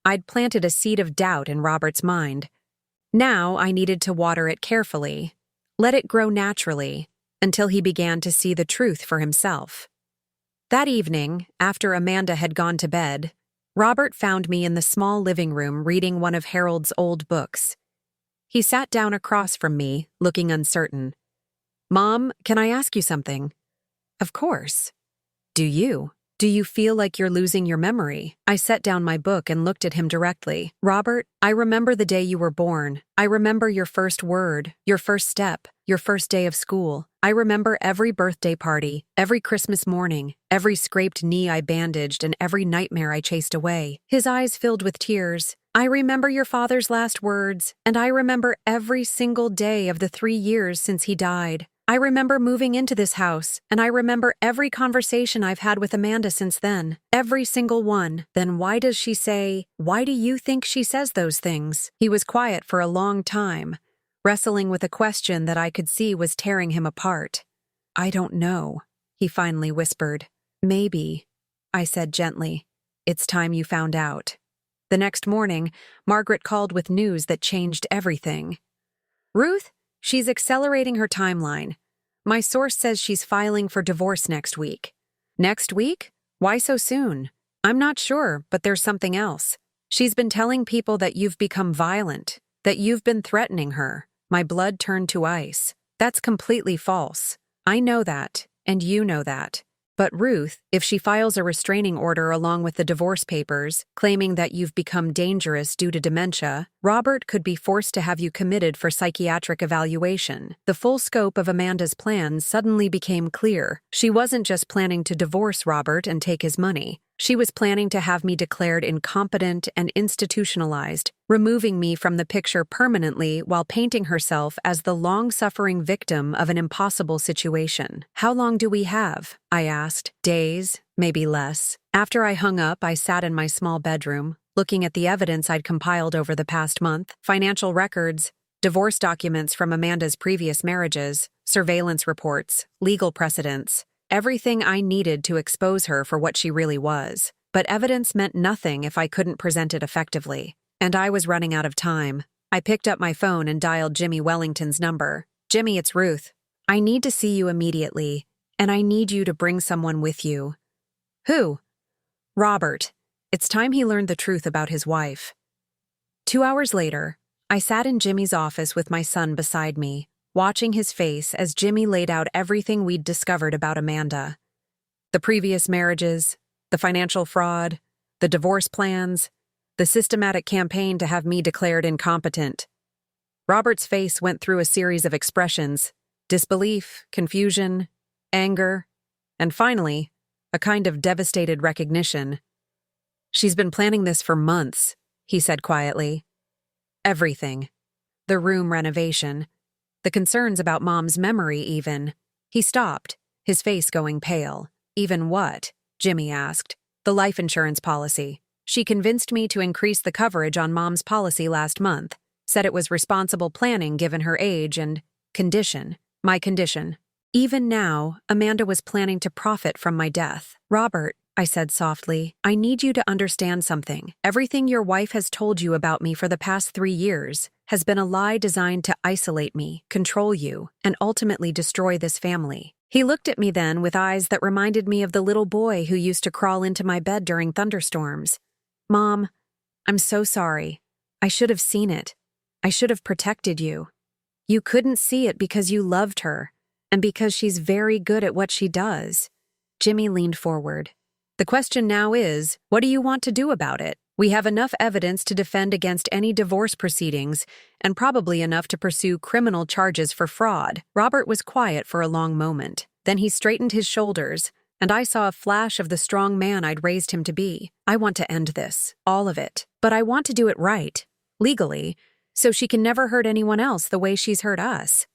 I'd planted a seed of doubt in Robert's mind. Now I needed to water it carefully, let it grow naturally, until he began to see the truth for himself. That evening, after Amanda had gone to bed, Robert found me in the small living room reading one of Harold's old books. He sat down across from me, looking uncertain. Mom, can I ask you something? Of course. Do you? Do you feel like you're losing your memory? I set down my book and looked at him directly. Robert, I remember the day you were born. I remember your first word, your first step, your first day of school. I remember every birthday party, every Christmas morning, every scraped knee I bandaged, and every nightmare I chased away. His eyes filled with tears. I remember your father's last words, and I remember every single day of the 3 years since he died. I remember moving into this house, and I remember every conversation I've had with Amanda since then. Every single one. Then why do you think she says those things? He was quiet for a long time, wrestling with a question that I could see was tearing him apart. I don't know, he finally whispered. Maybe, I said gently. It's time you found out. The next morning, Margaret called with news that changed everything. Ruth, She's accelerating her timeline. My source says she's filing for divorce next week. Next week? Why so soon? I'm not sure, but there's something else. She's been telling people that you've become violent, that you've been threatening her. My blood turned to ice. That's completely false. I know that, and you know that. But Ruth, if she files a restraining order along with the divorce papers, claiming that you've become dangerous due to dementia, Robert could be forced to have you committed for psychiatric evaluation. The full scope of Amanda's plan suddenly became clear. She wasn't just planning to divorce Robert and take his money. She was planning to have me declared incompetent and institutionalized, removing me from the picture permanently while painting herself as the long-suffering victim of an impossible situation. "How long do we have?" I asked. "Days, maybe less." After I hung up, I sat in my small bedroom, looking at the evidence I'd compiled over the past month: financial records, divorce documents from Amanda's previous marriages, surveillance reports, legal precedents. Everything I needed to expose her for what she really was. But evidence meant nothing if I couldn't present it effectively. And I was running out of time. I picked up my phone and dialed Jimmy Wellington's number. "Jimmy, it's Ruth. I need to see you immediately, and I need you to bring someone with you." "Who?" "Robert. It's time he learned the truth about his wife." 2 hours later, I sat in Jimmy's office with my son beside me, watching his face as Jimmy laid out everything we'd discovered about Amanda. The previous marriages, the financial fraud, the divorce plans, the systematic campaign to have me declared incompetent. Robert's face went through a series of expressions: disbelief, confusion, anger, and finally, a kind of devastated recognition. "She's been planning this for months," he said quietly. "Everything. The room renovation. The concerns about Mom's memory even." He stopped, his face going pale. "Even what?" Jimmy asked. "The life insurance policy. She convinced me to increase the coverage on Mom's policy last month. Said it was responsible planning given her age and condition. My condition. Even now, Amanda was planning to profit from my death." "Robert," I said softly, "I need you to understand something. Everything your wife has told you about me for the past 3 years has been a lie designed to isolate me, control you, and ultimately destroy this family." He looked at me then with eyes that reminded me of the little boy who used to crawl into my bed during thunderstorms. "Mom, I'm so sorry. I should have seen it. I should have protected you. You couldn't see it because you loved her, and because she's very good at what she does." Jimmy leaned forward. "The question now is, what do you want to do about it? We have enough evidence to defend against any divorce proceedings, and probably enough to pursue criminal charges for fraud." Robert was quiet for a long moment. Then he straightened his shoulders, and I saw a flash of the strong man I'd raised him to be. "I want to end this, all of it. But I want to do it right, legally, so she can never hurt anyone else the way she's hurt us."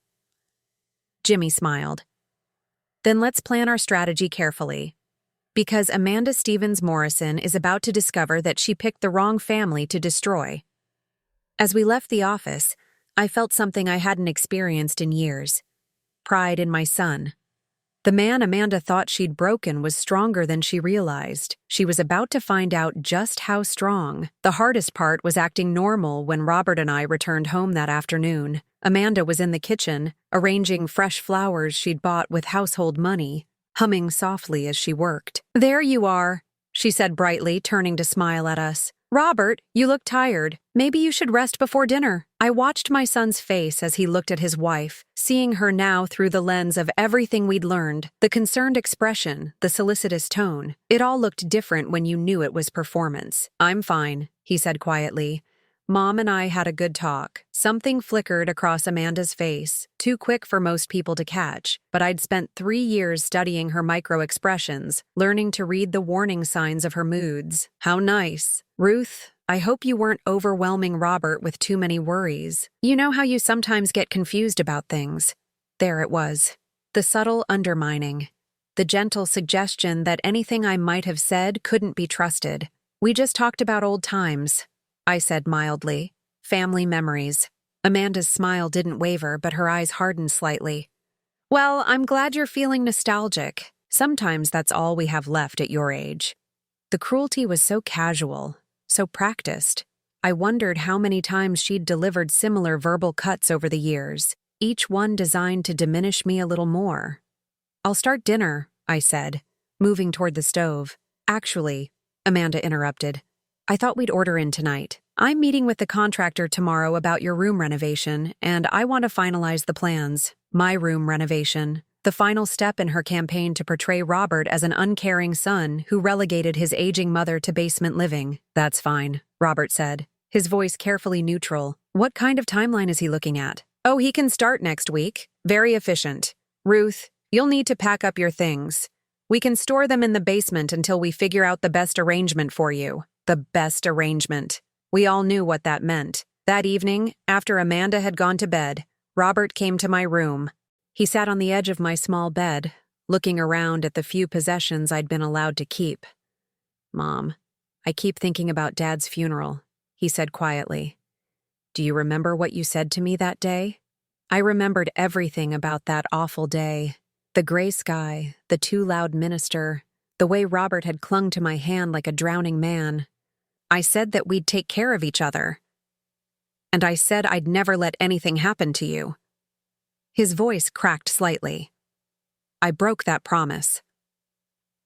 Jimmy smiled. "Then let's plan our strategy carefully. Because Amanda Stevens Morrison is about to discover that she picked the wrong family to destroy." As we left the office, I felt something I hadn't experienced in years: pride in my son. The man Amanda thought she'd broken was stronger than she realized. She was about to find out just how strong. The hardest part was acting normal when Robert and I returned home that afternoon. Amanda was in the kitchen, arranging fresh flowers she'd bought with household money, humming softly as she worked. "There you are," she said brightly, turning to smile at us. "Robert, you look tired. Maybe you should rest before dinner." I watched my son's face as he looked at his wife, seeing her now through the lens of everything we'd learned: the concerned expression, the solicitous tone. It all looked different when you knew it was performance. "I'm fine," he said quietly. "Mom and I had a good talk." Something flickered across Amanda's face, too quick for most people to catch, but I'd spent 3 years studying her micro-expressions, learning to read the warning signs of her moods. "How nice. Ruth, I hope you weren't overwhelming Robert with too many worries. You know how you sometimes get confused about things." There it was. The subtle undermining. The gentle suggestion that anything I might have said couldn't be trusted. "We just talked about old times," I said mildly. "Family memories." Amanda's smile didn't waver, but her eyes hardened slightly. "Well, I'm glad you're feeling nostalgic. Sometimes that's all we have left at your age." The cruelty was so casual, so practiced. I wondered how many times she'd delivered similar verbal cuts over the years. each one designed to diminish me a little more. "I'll start dinner," I said, moving toward the stove. "Actually," Amanda interrupted, "I thought we'd order in tonight. I'm meeting with the contractor tomorrow about your room renovation, and I want to finalize the plans. My room renovation. The final step in her campaign to portray Robert as an uncaring son who relegated his aging mother to basement living." "That's fine," Robert said, his voice carefully neutral. "What kind of timeline is he looking at?" "Oh, he can start next week. Very efficient. Ruth, you'll need to pack up your things. We can store them in the basement until we figure out the best arrangement for you." The best arrangement. We all knew what that meant. That evening, after Amanda had gone to bed, Robert came to my room. He sat on the edge of my small bed, looking around at the few possessions I'd been allowed to keep. "Mom, I keep thinking about Dad's funeral," he said quietly. "Do you remember what you said to me that day?" I remembered everything about that awful day. The gray sky, the too loud minister, the way Robert had clung to my hand like a drowning man. I said that we'd take care of each other. And I said I'd never let anything happen to you. His voice cracked slightly. I broke that promise.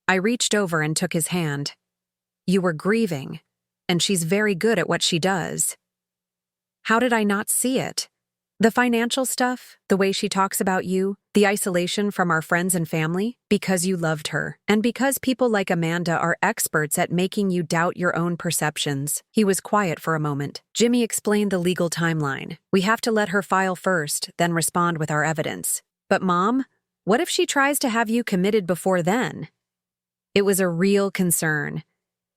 I reached over and took his hand. "You were grieving, and she's very good at what she does." How did I not see it? The financial stuff, the way she talks about you, the isolation from our friends and family, because you loved her, and because people like Amanda are experts at making you doubt your own perceptions. He was quiet for a moment. Jimmy explained the legal timeline. "We have to let her file first, then respond with our evidence." "But Mom, what if she tries to have you committed before then?" It was a real concern.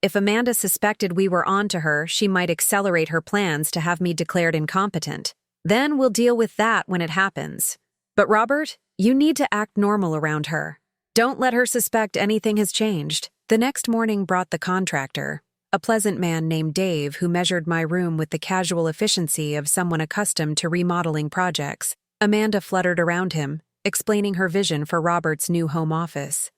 If Amanda suspected we were on to her, she might accelerate her plans to have me declared incompetent. Then we'll deal with that when it happens. But Robert, you need to act normal around her. Don't let her suspect anything has changed. The next morning brought the contractor, a pleasant man named Dave who measured my room with the casual efficiency of someone accustomed to remodeling projects. Amanda fluttered around him, explaining her vision for Robert's new home office.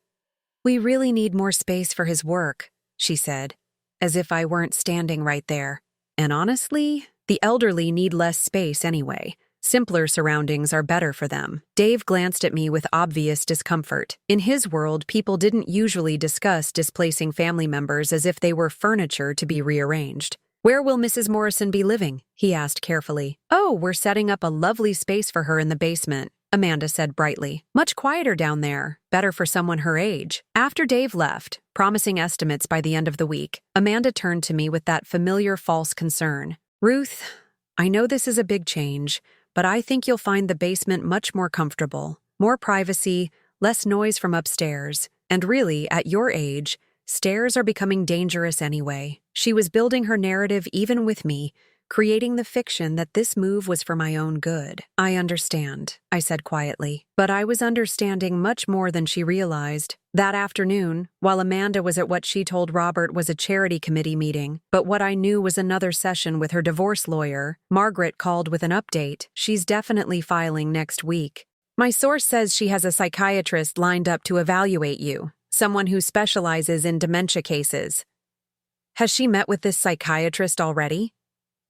"We really need more space for his work," she said, as if I weren't standing right there. "And honestly, the elderly need less space anyway. Simpler surroundings are better for them." Dave glanced at me with obvious discomfort. In his world, people didn't usually discuss displacing family members as if they were furniture to be rearranged. "Where will Mrs. Morrison be living?" he asked carefully. "Oh, we're setting up a lovely space for her in the basement," Amanda said brightly. "Much quieter down there, better for someone her age." After Dave left, promising estimates by the end of the week, Amanda turned to me with that familiar false concern. "Ruth, I know this is a big change, but I think you'll find the basement much more comfortable. More privacy, less noise from upstairs, and really, at your age, stairs are becoming dangerous anyway." She was building her narrative even with me, creating the fiction that this move was for my own good. "I understand," I said quietly, but I was understanding much more than she realized. That afternoon, while Amanda was at what she told Robert was a charity committee meeting, but what I knew was another session with her divorce lawyer, Margaret called with an update. "She's definitely filing next week. My source says she has a psychiatrist lined up to evaluate you, someone who specializes in dementia cases." "Has she met with this psychiatrist already?"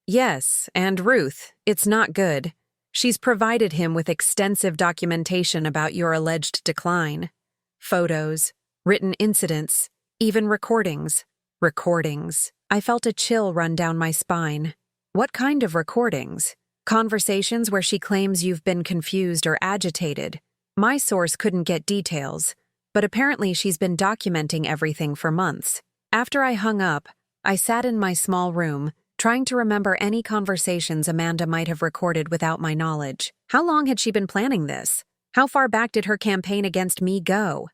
"Yes, and Ruth, it's not good. She's provided him with extensive documentation about your alleged decline. Photos, written incidents, even recordings." Recordings. I felt a chill run down my spine. "What kind of recordings?" "Conversations where she claims you've been confused or agitated. My source couldn't get details, but apparently she's been documenting everything for months." After I hung up, I sat in my small room, trying to remember any conversations Amanda might have recorded without my knowledge. How long had she been planning this? How far back did her campaign against me go?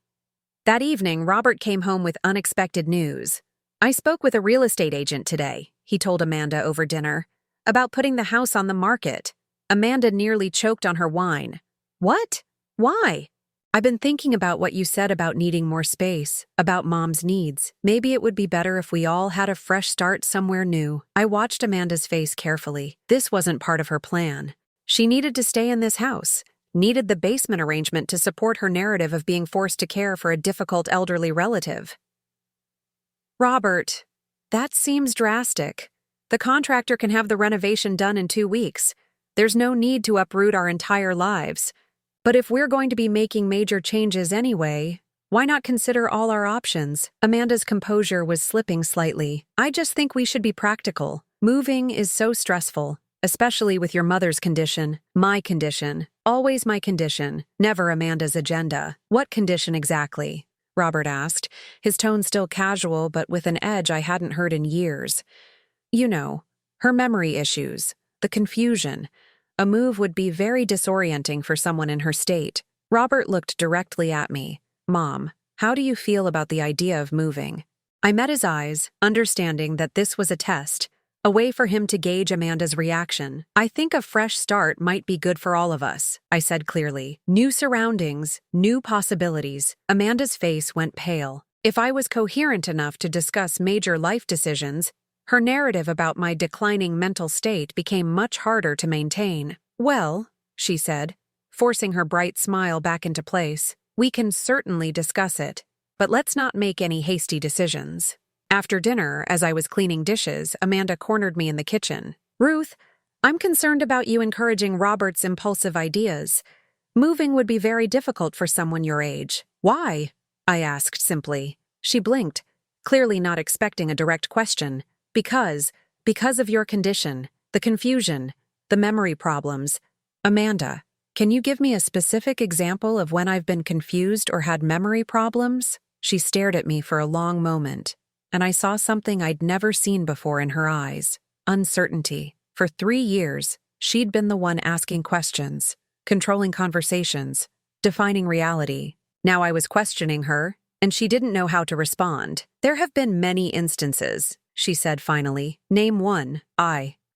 That evening, Robert came home with unexpected news. "I spoke with a real estate agent today," he told Amanda over dinner, "about putting the house on the market." Amanda nearly choked on her wine. "What? Why?" "I've been thinking about what you said about needing more space, about Mom's needs. Maybe it would be better if we all had a fresh start somewhere new." I watched Amanda's face carefully. This wasn't part of her plan. She needed to stay in this house, needed the basement arrangement to support her narrative of being forced to care for a difficult elderly relative. "Robert, that seems drastic. The contractor can have the renovation done in 2 weeks. There's no need to uproot our entire lives. But if we're going to be making major changes anyway, why not consider all our options? Amanda's composure was slipping slightly. I just think we should be practical. Moving is so stressful, especially with your mother's condition. My condition. Always my condition. Never Amanda's agenda. What condition exactly? Robert asked, his tone still casual but with an edge I hadn't heard in years. You know, her memory issues, the confusion. A move would be very disorienting for someone in her state. Robert looked directly at me. Mom, how do you feel about the idea of moving? I met his eyes, understanding that this was a test, a way for him to gauge Amanda's reaction. I think a fresh start might be good for all of us, I said clearly. New surroundings, new possibilities. Amanda's face went pale. If I was coherent enough to discuss major life decisions, her narrative about my declining mental state became much harder to maintain. Well, she said, forcing her bright smile back into place, we can certainly discuss it, but let's not make any hasty decisions. After dinner, as I was cleaning dishes, Amanda cornered me in the kitchen. Ruth, I'm concerned about you encouraging Robert's impulsive ideas. Moving would be very difficult for someone your age. Why? I asked simply. She blinked, clearly not expecting a direct question. Because of your condition, the confusion, the memory problems. Amanda, can you give me a specific example of when I've been confused or had memory problems? She stared at me for a long moment, and I saw something I'd never seen before in her eyes. Uncertainty. For 3 years, she'd been the one asking questions, controlling conversations, defining reality. Now I was questioning her, and she didn't know how to respond. There have been many instances, she said finally. Name one.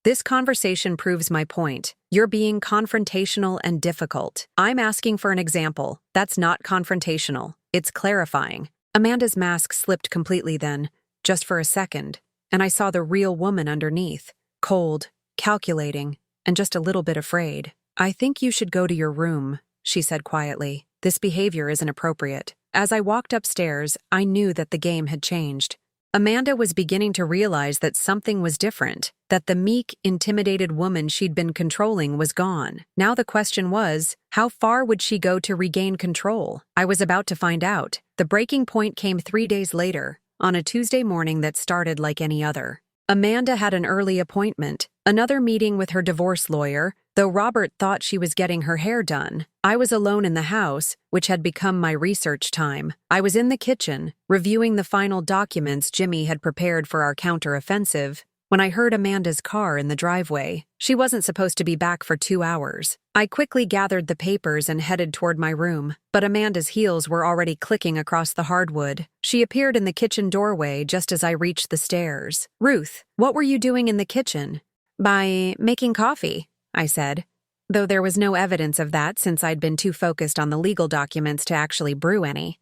This conversation proves my point. You're being confrontational and difficult. I'm asking for an example. That's not confrontational. It's clarifying. Amanda's mask slipped completely then, just for a second, and I saw the real woman underneath. Cold, calculating, and just a little bit afraid. I think you should go to your room, she said quietly. This behavior isn't appropriate. As I walked upstairs, I knew that the game had changed. Amanda was beginning to realize that something was different, that the meek, intimidated woman she'd been controlling was gone. Now the question was, how far would she go to regain control? I was about to find out. The breaking point came 3 days later, on a Tuesday morning that started like any other. Amanda had an early appointment, another meeting with her divorce lawyer, though Robert thought she was getting her hair done. I was alone in the house, which had become my research time. I was in the kitchen, reviewing the final documents Jimmy had prepared for our counter-offensive, when I heard Amanda's car in the driveway. She wasn't supposed to be back for 2 hours. I quickly gathered the papers and headed toward my room, but Amanda's heels were already clicking across the hardwood. She appeared in the kitchen doorway just as I reached the stairs. Ruth, what were you doing in the kitchen? By making coffee, I said, though there was no evidence of that since I'd been too focused on the legal documents to actually brew any.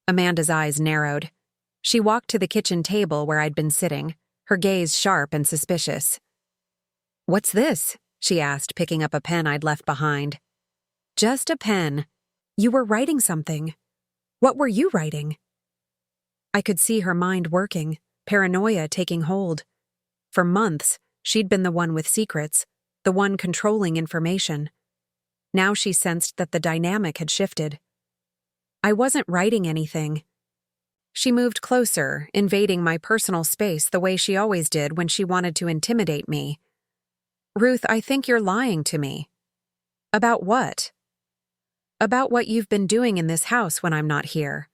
Amanda's eyes narrowed. She walked to the kitchen table where I'd been sitting, her gaze sharp and suspicious. What's this? She asked, picking up a pen I'd left behind. Just a pen. You were writing something. What were you writing? I could see her mind working, paranoia taking hold. For months, she'd been the one with secrets, the one controlling information. Now she sensed that the dynamic had shifted. I wasn't writing anything. She moved closer, invading my personal space the way she always did when she wanted to intimidate me. Ruth, I think you're lying to me. About what? About what you've been doing in this house when I'm not here.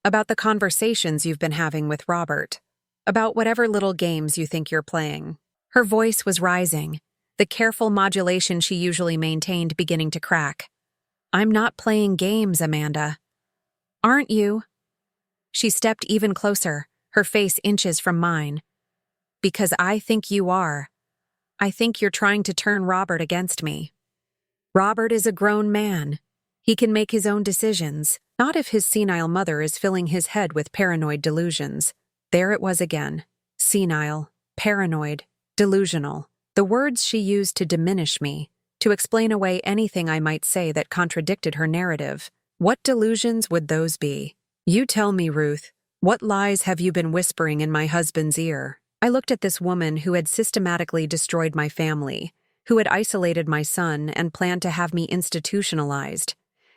About the conversations you've been having with Robert. About whatever little games you think you're playing. Her voice was rising, the careful modulation she usually maintained beginning to crack. I'm not playing games, Amanda. Aren't you? She stepped even closer, her face inches from mine. Because I think you are. I think you're trying to turn Robert against me. Robert is a grown man. He can make his own decisions, not if his senile mother is filling his head with paranoid delusions. There it was again. Senile, paranoid, delusional. The words she used to diminish me, to explain away anything I might say that contradicted her narrative. What delusions would those be? You tell me, Ruth, what lies have you been whispering in my husband's ear? I looked at this woman who had systematically destroyed my family, who had isolated my son and planned to have me institutionalized.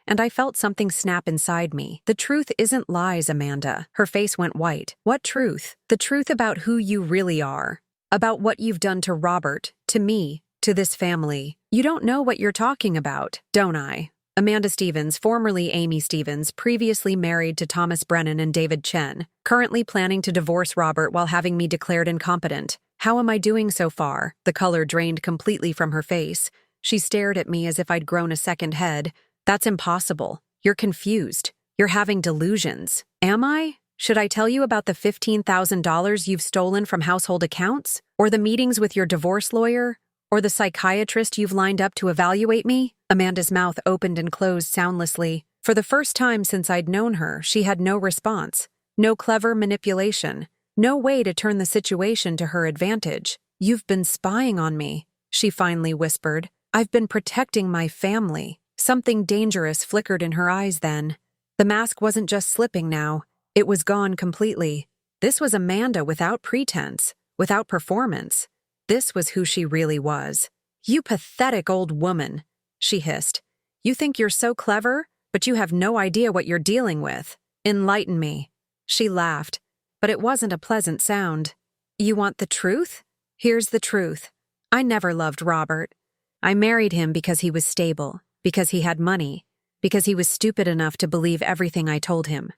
And I felt something snap inside me. The truth isn't lies, Amanda. Her face went white. What truth? The truth about who you really are. About what you've done to Robert, to me, to this family. You don't know what you're talking about, don't I? Amanda Stevens, formerly Amy Stevens, previously married to Thomas Brennan and David Chen, currently planning to divorce Robert while having me declared incompetent. How am I doing so far? The color drained completely from her face. She stared at me as if I'd grown a second head. That's impossible. You're confused. You're having delusions. Am I? Should I tell you about the $15,000 you've stolen from household accounts? Or the meetings with your divorce lawyer? Or the psychiatrist you've lined up to evaluate me? Amanda's mouth opened and closed soundlessly. For the first time since I'd known her, she had no response. No clever manipulation. No way to turn the situation to her advantage. You've been spying on me, she finally whispered. I've been protecting my family. Something dangerous flickered in her eyes then. The mask wasn't just slipping now. It was gone completely. This was Amanda without pretense, without performance. This was who she really was. You pathetic old woman, she hissed. You think you're so clever, but you have no idea what you're dealing with. Enlighten me. She laughed, but it wasn't a pleasant sound. You want the truth? Here's the truth. I never loved Robert. I married him because he was stable, because he had money, because he was stupid enough to believe everything I told him.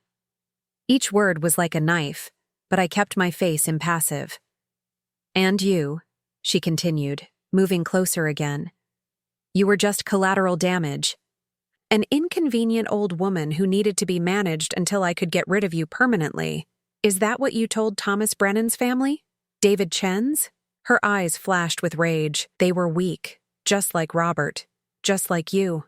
Each word was like a knife, but I kept my face impassive. And you, she continued, moving closer again. You were just collateral damage. An inconvenient old woman who needed to be managed until I could get rid of you permanently. Is that what you told Thomas Brennan's family? David Chen's? Her eyes flashed with rage. They were weak, just like Robert, just like you.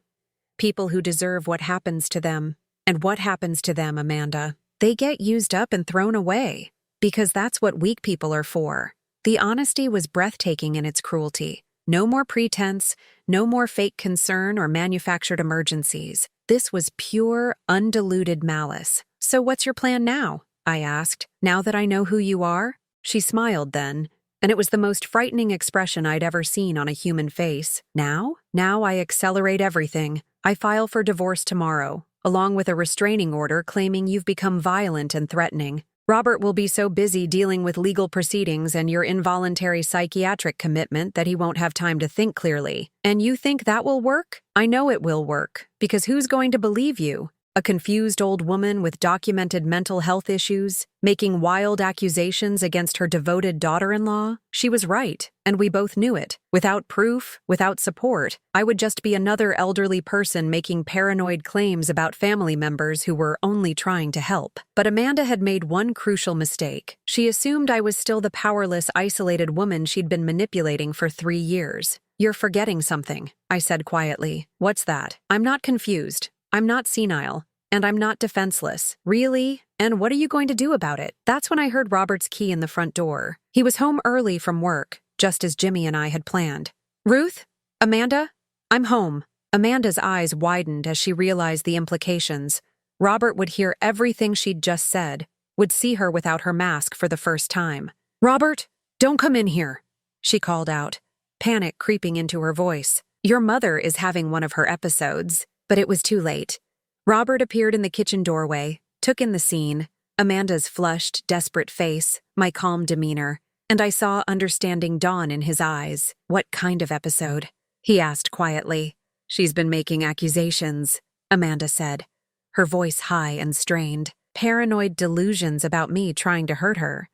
People who deserve what happens to them. And what happens to them, Amanda? They get used up and thrown away, because that's what weak people are for. The honesty was breathtaking in its cruelty. No more pretense, no more fake concern or manufactured emergencies. This was pure, undiluted malice. So what's your plan now? I asked. Now that I know who you are? She smiled then, and it was the most frightening expression I'd ever seen on a human face. Now? Now I accelerate everything. I file for divorce tomorrow, along with a restraining order claiming you've become violent and threatening. Robert will be so busy dealing with legal proceedings and your involuntary psychiatric commitment that he won't have time to think clearly. And you think that will work? I know it will work, because who's going to believe you? A confused old woman with documented mental health issues, making wild accusations against her devoted daughter-in-law? She was right, and we both knew it. Without proof, without support, I would just be another elderly person making paranoid claims about family members who were only trying to help. But Amanda had made one crucial mistake. She assumed I was still the powerless, isolated woman she'd been manipulating for 3 years. You're forgetting something, I said quietly. What's that? I'm not confused. I'm not senile, and I'm not defenseless. Really? And what are you going to do about it? That's when I heard Robert's key in the front door. He was home early from work, just as Jimmy and I had planned. Ruth? Amanda? I'm home. Amanda's eyes widened as she realized the implications. Robert would hear everything she'd just said, would see her without her mask for the first time. Robert, don't come in here, she called out, panic creeping into her voice. Your mother is having one of her episodes. But it was too late. Robert appeared in the kitchen doorway, took in the scene, Amanda's flushed, desperate face, my calm demeanor, and I saw understanding dawn in his eyes. What kind of episode? He asked quietly. She's been making accusations, Amanda said, her voice high and strained. Paranoid delusions about me trying to hurt her.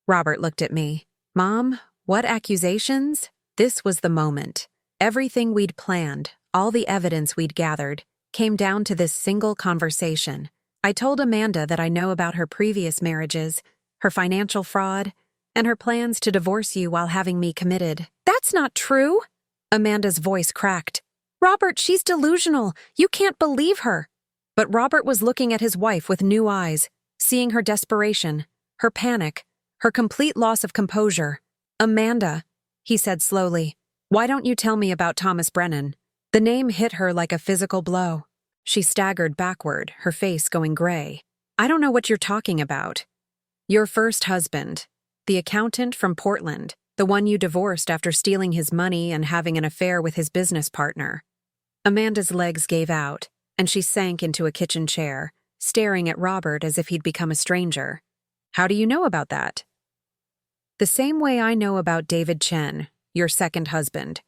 Robert looked at me. Mom, what accusations? This was the moment. Everything we'd planned, all the evidence we'd gathered, came down to this single conversation. I told Amanda that I know about her previous marriages, her financial fraud, and her plans to divorce you while having me committed. That's not true! Amanda's voice cracked. Robert, she's delusional. You can't believe her. But Robert was looking at his wife with new eyes, seeing her desperation, her panic, her complete loss of composure. Amanda, he said slowly, why don't you tell me about Thomas Brennan? The name hit her like a physical blow. She staggered backward, her face going gray. I don't know what you're talking about. Your first husband, the accountant from Portland. the one you divorced after stealing his money and having an affair with his business partner. Amanda's legs gave out, and she sank into a kitchen chair, staring at Robert as if he'd become a stranger. How do you know about that? The same way I know about David Chen, your second husband.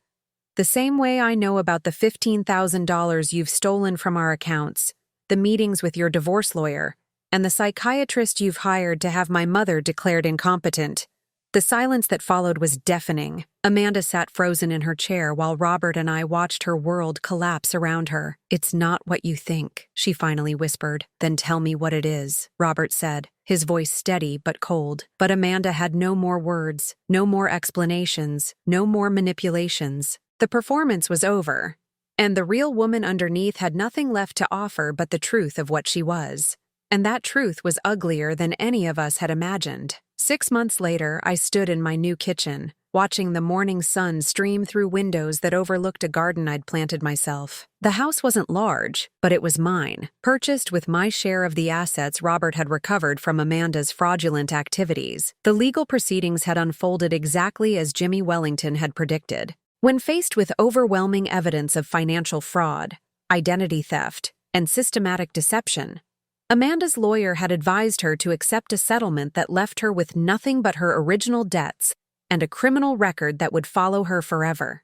The same way I know about the $15,000 you've stolen from our accounts, the meetings with your divorce lawyer, and the psychiatrist you've hired to have my mother declared incompetent. The silence that followed was deafening. Amanda sat frozen in her chair while Robert and I watched her world collapse around her. "It's not what you think," she finally whispered. "Then tell me what it is," Robert said, his voice steady but cold. But Amanda had no more words, no more explanations, no more manipulations. The performance was over, and the real woman underneath had nothing left to offer but the truth of what she was. And that truth was uglier than any of us had imagined. 6 months later, I stood in my new kitchen, watching the morning sun stream through windows that overlooked a garden I'd planted myself. The house wasn't large, but it was mine, purchased with my share of the assets Robert had recovered from Amanda's fraudulent activities. The legal proceedings had unfolded exactly as Jimmy Wellington had predicted. When faced with overwhelming evidence of financial fraud, identity theft, and systematic deception, Amanda's lawyer had advised her to accept a settlement that left her with nothing but her original debts and a criminal record that would follow her forever.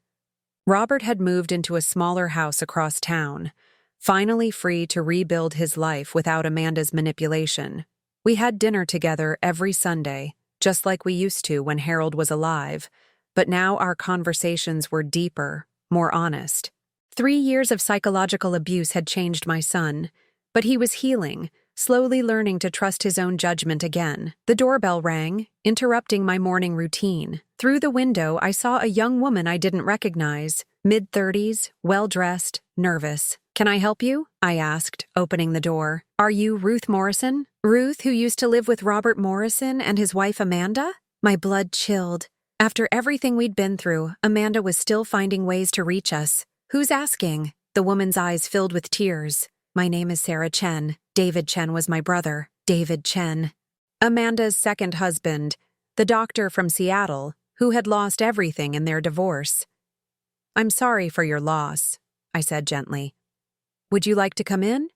Robert had moved into a smaller house across town, finally free to rebuild his life without Amanda's manipulation. We had dinner together every Sunday, just like we used to when Harold was alive, but now our conversations were deeper, more honest. 3 years of psychological abuse had changed my son, but he was healing, slowly learning to trust his own judgment again. The doorbell rang, interrupting my morning routine. Through the window, I saw a young woman I didn't recognize, mid-30s, well-dressed, nervous. "Can I help you?" I asked, opening the door. "Are you Ruth Morrison? Ruth, who used to live with Robert Morrison and his wife Amanda?" My blood chilled. After everything we'd been through, Amanda was still finding ways to reach us. "Who's asking?" The woman's eyes filled with tears. "My name is Sarah Chen. David Chen was my brother. David Chen." Amanda's second husband, the doctor from Seattle, who had lost everything in their divorce. "I'm sorry for your loss," I said gently. "Would you like to come in?"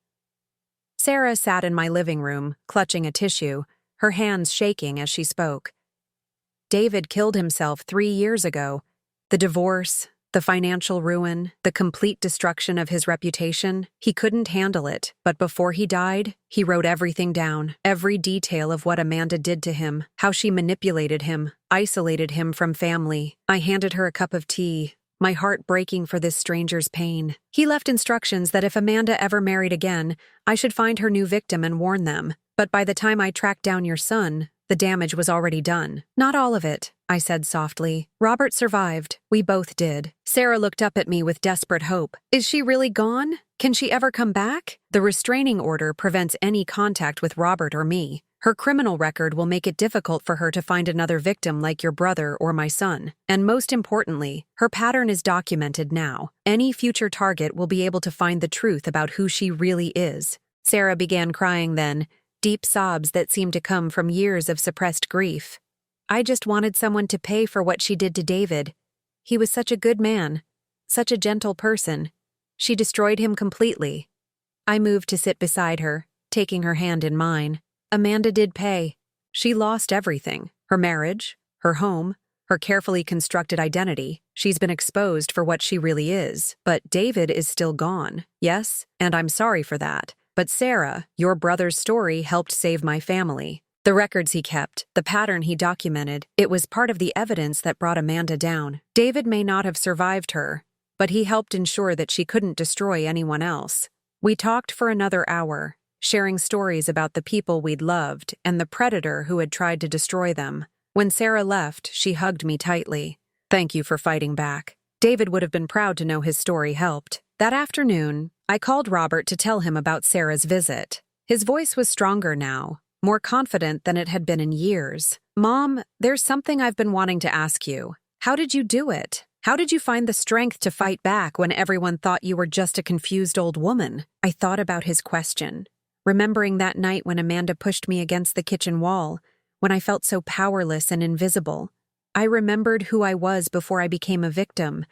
Sarah sat in my living room, clutching a tissue, her hands shaking as she spoke. "David killed himself 3 years ago. The divorce, the financial ruin, the complete destruction of his reputation. He couldn't handle it, but before he died, he wrote everything down, every detail of what Amanda did to him, how she manipulated him, isolated him from family. I handed her a cup of tea, my heart breaking for this stranger's pain. He left instructions that if Amanda ever married again, I should find her new victim and warn them. But by the time I tracked down your son, the damage was already done." "Not all of it," I said softly. "Robert survived. We both did." Sarah looked up at me with desperate hope. "Is she really gone? Can she ever come back?" "The restraining order prevents any contact with Robert or me. Her criminal record will make it difficult for her to find another victim like your brother or my son. And most importantly, her pattern is documented now. Any future target will be able to find the truth about who she really is." Sarah began crying then, deep sobs that seemed to come from years of suppressed grief. "I just wanted someone to pay for what she did to David. He was such a good man, such a gentle person. She destroyed him completely." I moved to sit beside her, taking her hand in mine. "Amanda did pay. She lost everything. Her marriage, her home, her carefully constructed identity. She's been exposed for what she really is. But David is still gone. Yes, and I'm sorry for that. But Sarah, your brother's story helped save my family. The records he kept, the pattern he documented, it was part of the evidence that brought Amanda down. David may not have survived her, but he helped ensure that she couldn't destroy anyone else." We talked for another hour, sharing stories about the people we'd loved and the predator who had tried to destroy them. When Sarah left, she hugged me tightly. "Thank you for fighting back." David would have been proud to know his story helped. That afternoon, I called Robert to tell him about Sarah's visit. His voice was stronger now, more confident than it had been in years. "Mom, there's something I've been wanting to ask you. How did you do it? How did you find the strength to fight back when everyone thought you were just a confused old woman?" I thought about his question, remembering that night when Amanda pushed me against the kitchen wall, when I felt so powerless and invisible. I remembered who I was before I became a victim.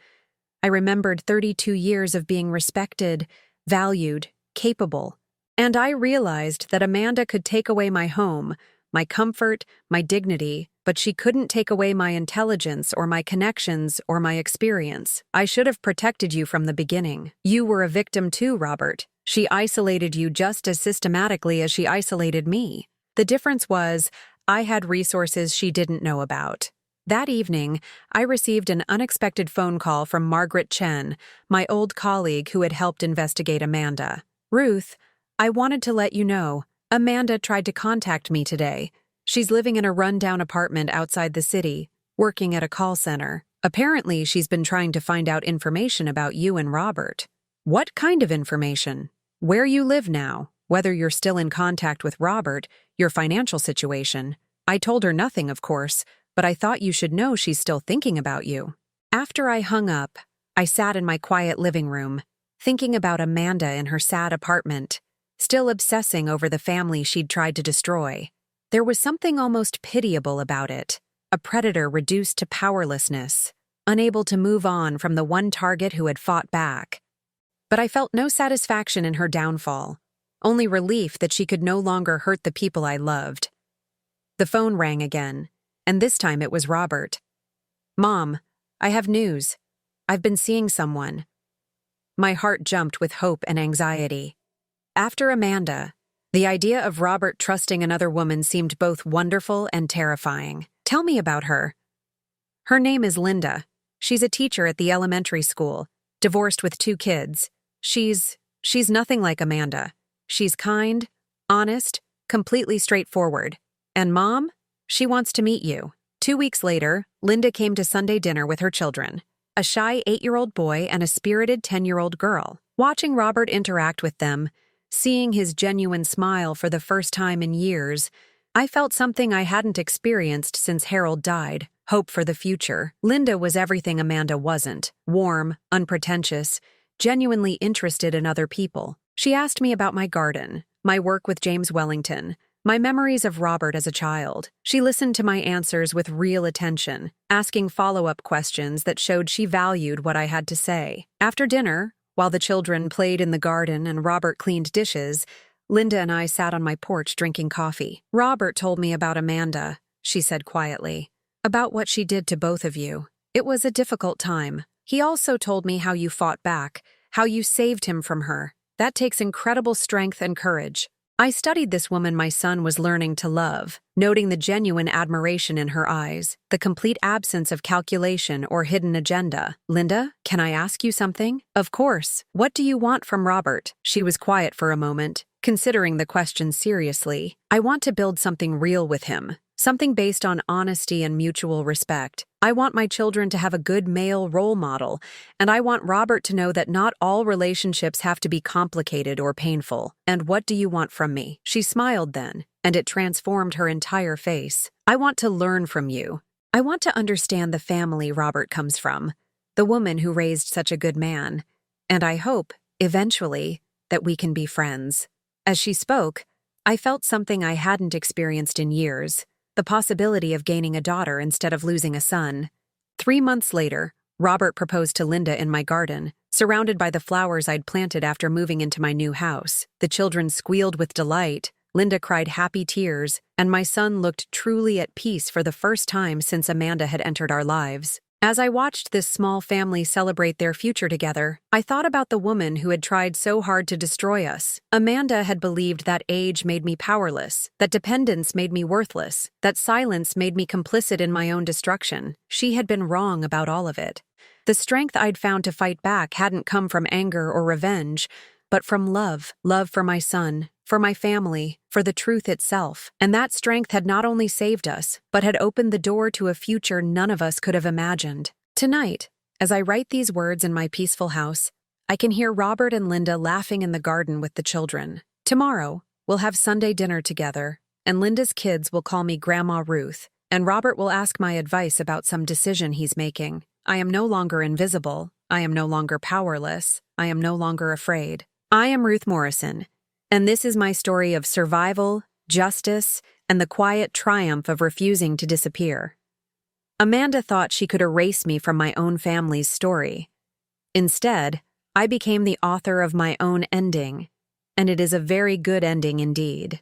I remembered 32 years of being respected, valued, capable. And I realized that Amanda could take away my home, my comfort, my dignity, but she couldn't take away my intelligence or my connections or my experience. I should have protected you from the beginning. You were a victim too, Robert. She isolated you just as systematically as she isolated me. The difference was, I had resources she didn't know about. That evening, I received an unexpected phone call from Margaret Chen, my old colleague who had helped investigate Amanda. Ruth, I wanted to let you know, Amanda tried to contact me today. She's living in a rundown apartment outside the city, working at a call center. Apparently, she's been trying to find out information about you and Robert. What kind of information? Where you live now, whether you're still in contact with Robert, your financial situation. I told her nothing, of course, but I thought you should know she's still thinking about you. After I hung up, I sat in my quiet living room, thinking about Amanda in her sad apartment, still obsessing over the family she'd tried to destroy. There was something almost pitiable about it, a predator reduced to powerlessness, unable to move on from the one target who had fought back. But I felt no satisfaction in her downfall, only relief that she could no longer hurt the people I loved. The phone rang again, and this time it was Robert. Mom, I have news. I've been seeing someone. My heart jumped with hope and anxiety. After Amanda, the idea of Robert trusting another woman seemed both wonderful and terrifying. Tell me about her. Her name is Linda. She's a teacher at the elementary school, divorced with 2 kids. She's nothing like Amanda. She's kind, honest, completely straightforward. And Mom, she wants to meet you. 2 weeks later, Linda came to Sunday dinner with her children, a shy 8-year-old boy and a spirited 10-year-old girl. Watching Robert interact with them, seeing his genuine smile for the first time in years, I felt something I hadn't experienced since Harold died, hope for the future. Linda was everything Amanda wasn't, warm, unpretentious, genuinely interested in other people. She asked me about my garden, my work with James Wellington, my memories of Robert as a child. She listened to my answers with real attention, asking follow-up questions that showed she valued what I had to say. After dinner, while the children played in the garden and Robert cleaned dishes, Linda and I sat on my porch drinking coffee. Robert told me about Amanda, she said quietly, about what she did to both of you. It was a difficult time. He also told me how you fought back, how you saved him from her. That takes incredible strength and courage. I studied this woman my son was learning to love, noting the genuine admiration in her eyes, the complete absence of calculation or hidden agenda. Linda, can I ask you something? Of course. What do you want from Robert? She was quiet for a moment, considering the question seriously. I want to build something real with him, something based on honesty and mutual respect. I want my children to have a good male role model, and I want Robert to know that not all relationships have to be complicated or painful. And what do you want from me? She smiled then, and it transformed her entire face. I want to learn from you. I want to understand the family Robert comes from, the woman who raised such a good man, and I hope, eventually, that we can be friends. As she spoke, I felt something I hadn't experienced in years. The possibility of gaining a daughter instead of losing a son. 3 months later, Robert proposed to Linda in my garden, surrounded by the flowers I'd planted after moving into my new house. The children squealed with delight, Linda cried happy tears, and my son looked truly at peace for the first time since Amanda had entered our lives. As I watched this small family celebrate their future together, I thought about the woman who had tried so hard to destroy us. Amanda had believed that age made me powerless, that dependence made me worthless, that silence made me complicit in my own destruction. She had been wrong about all of it. The strength I'd found to fight back hadn't come from anger or revenge, but from love for my son, for my family, for the truth itself. And that strength had not only saved us, but had opened the door to a future none of us could have imagined. Tonight, as I write these words in my peaceful house, I can hear Robert and Linda laughing in the garden with the children. Tomorrow, we'll have Sunday dinner together, and Linda's kids will call me Grandma Ruth, and Robert will ask my advice about some decision he's making. I am no longer invisible. I am no longer powerless. I am no longer afraid. I am Ruth Morrison, and this is my story of survival, justice, and the quiet triumph of refusing to disappear. Amanda thought she could erase me from my own family's story. Instead, I became the author of my own ending, and it is a very good ending indeed.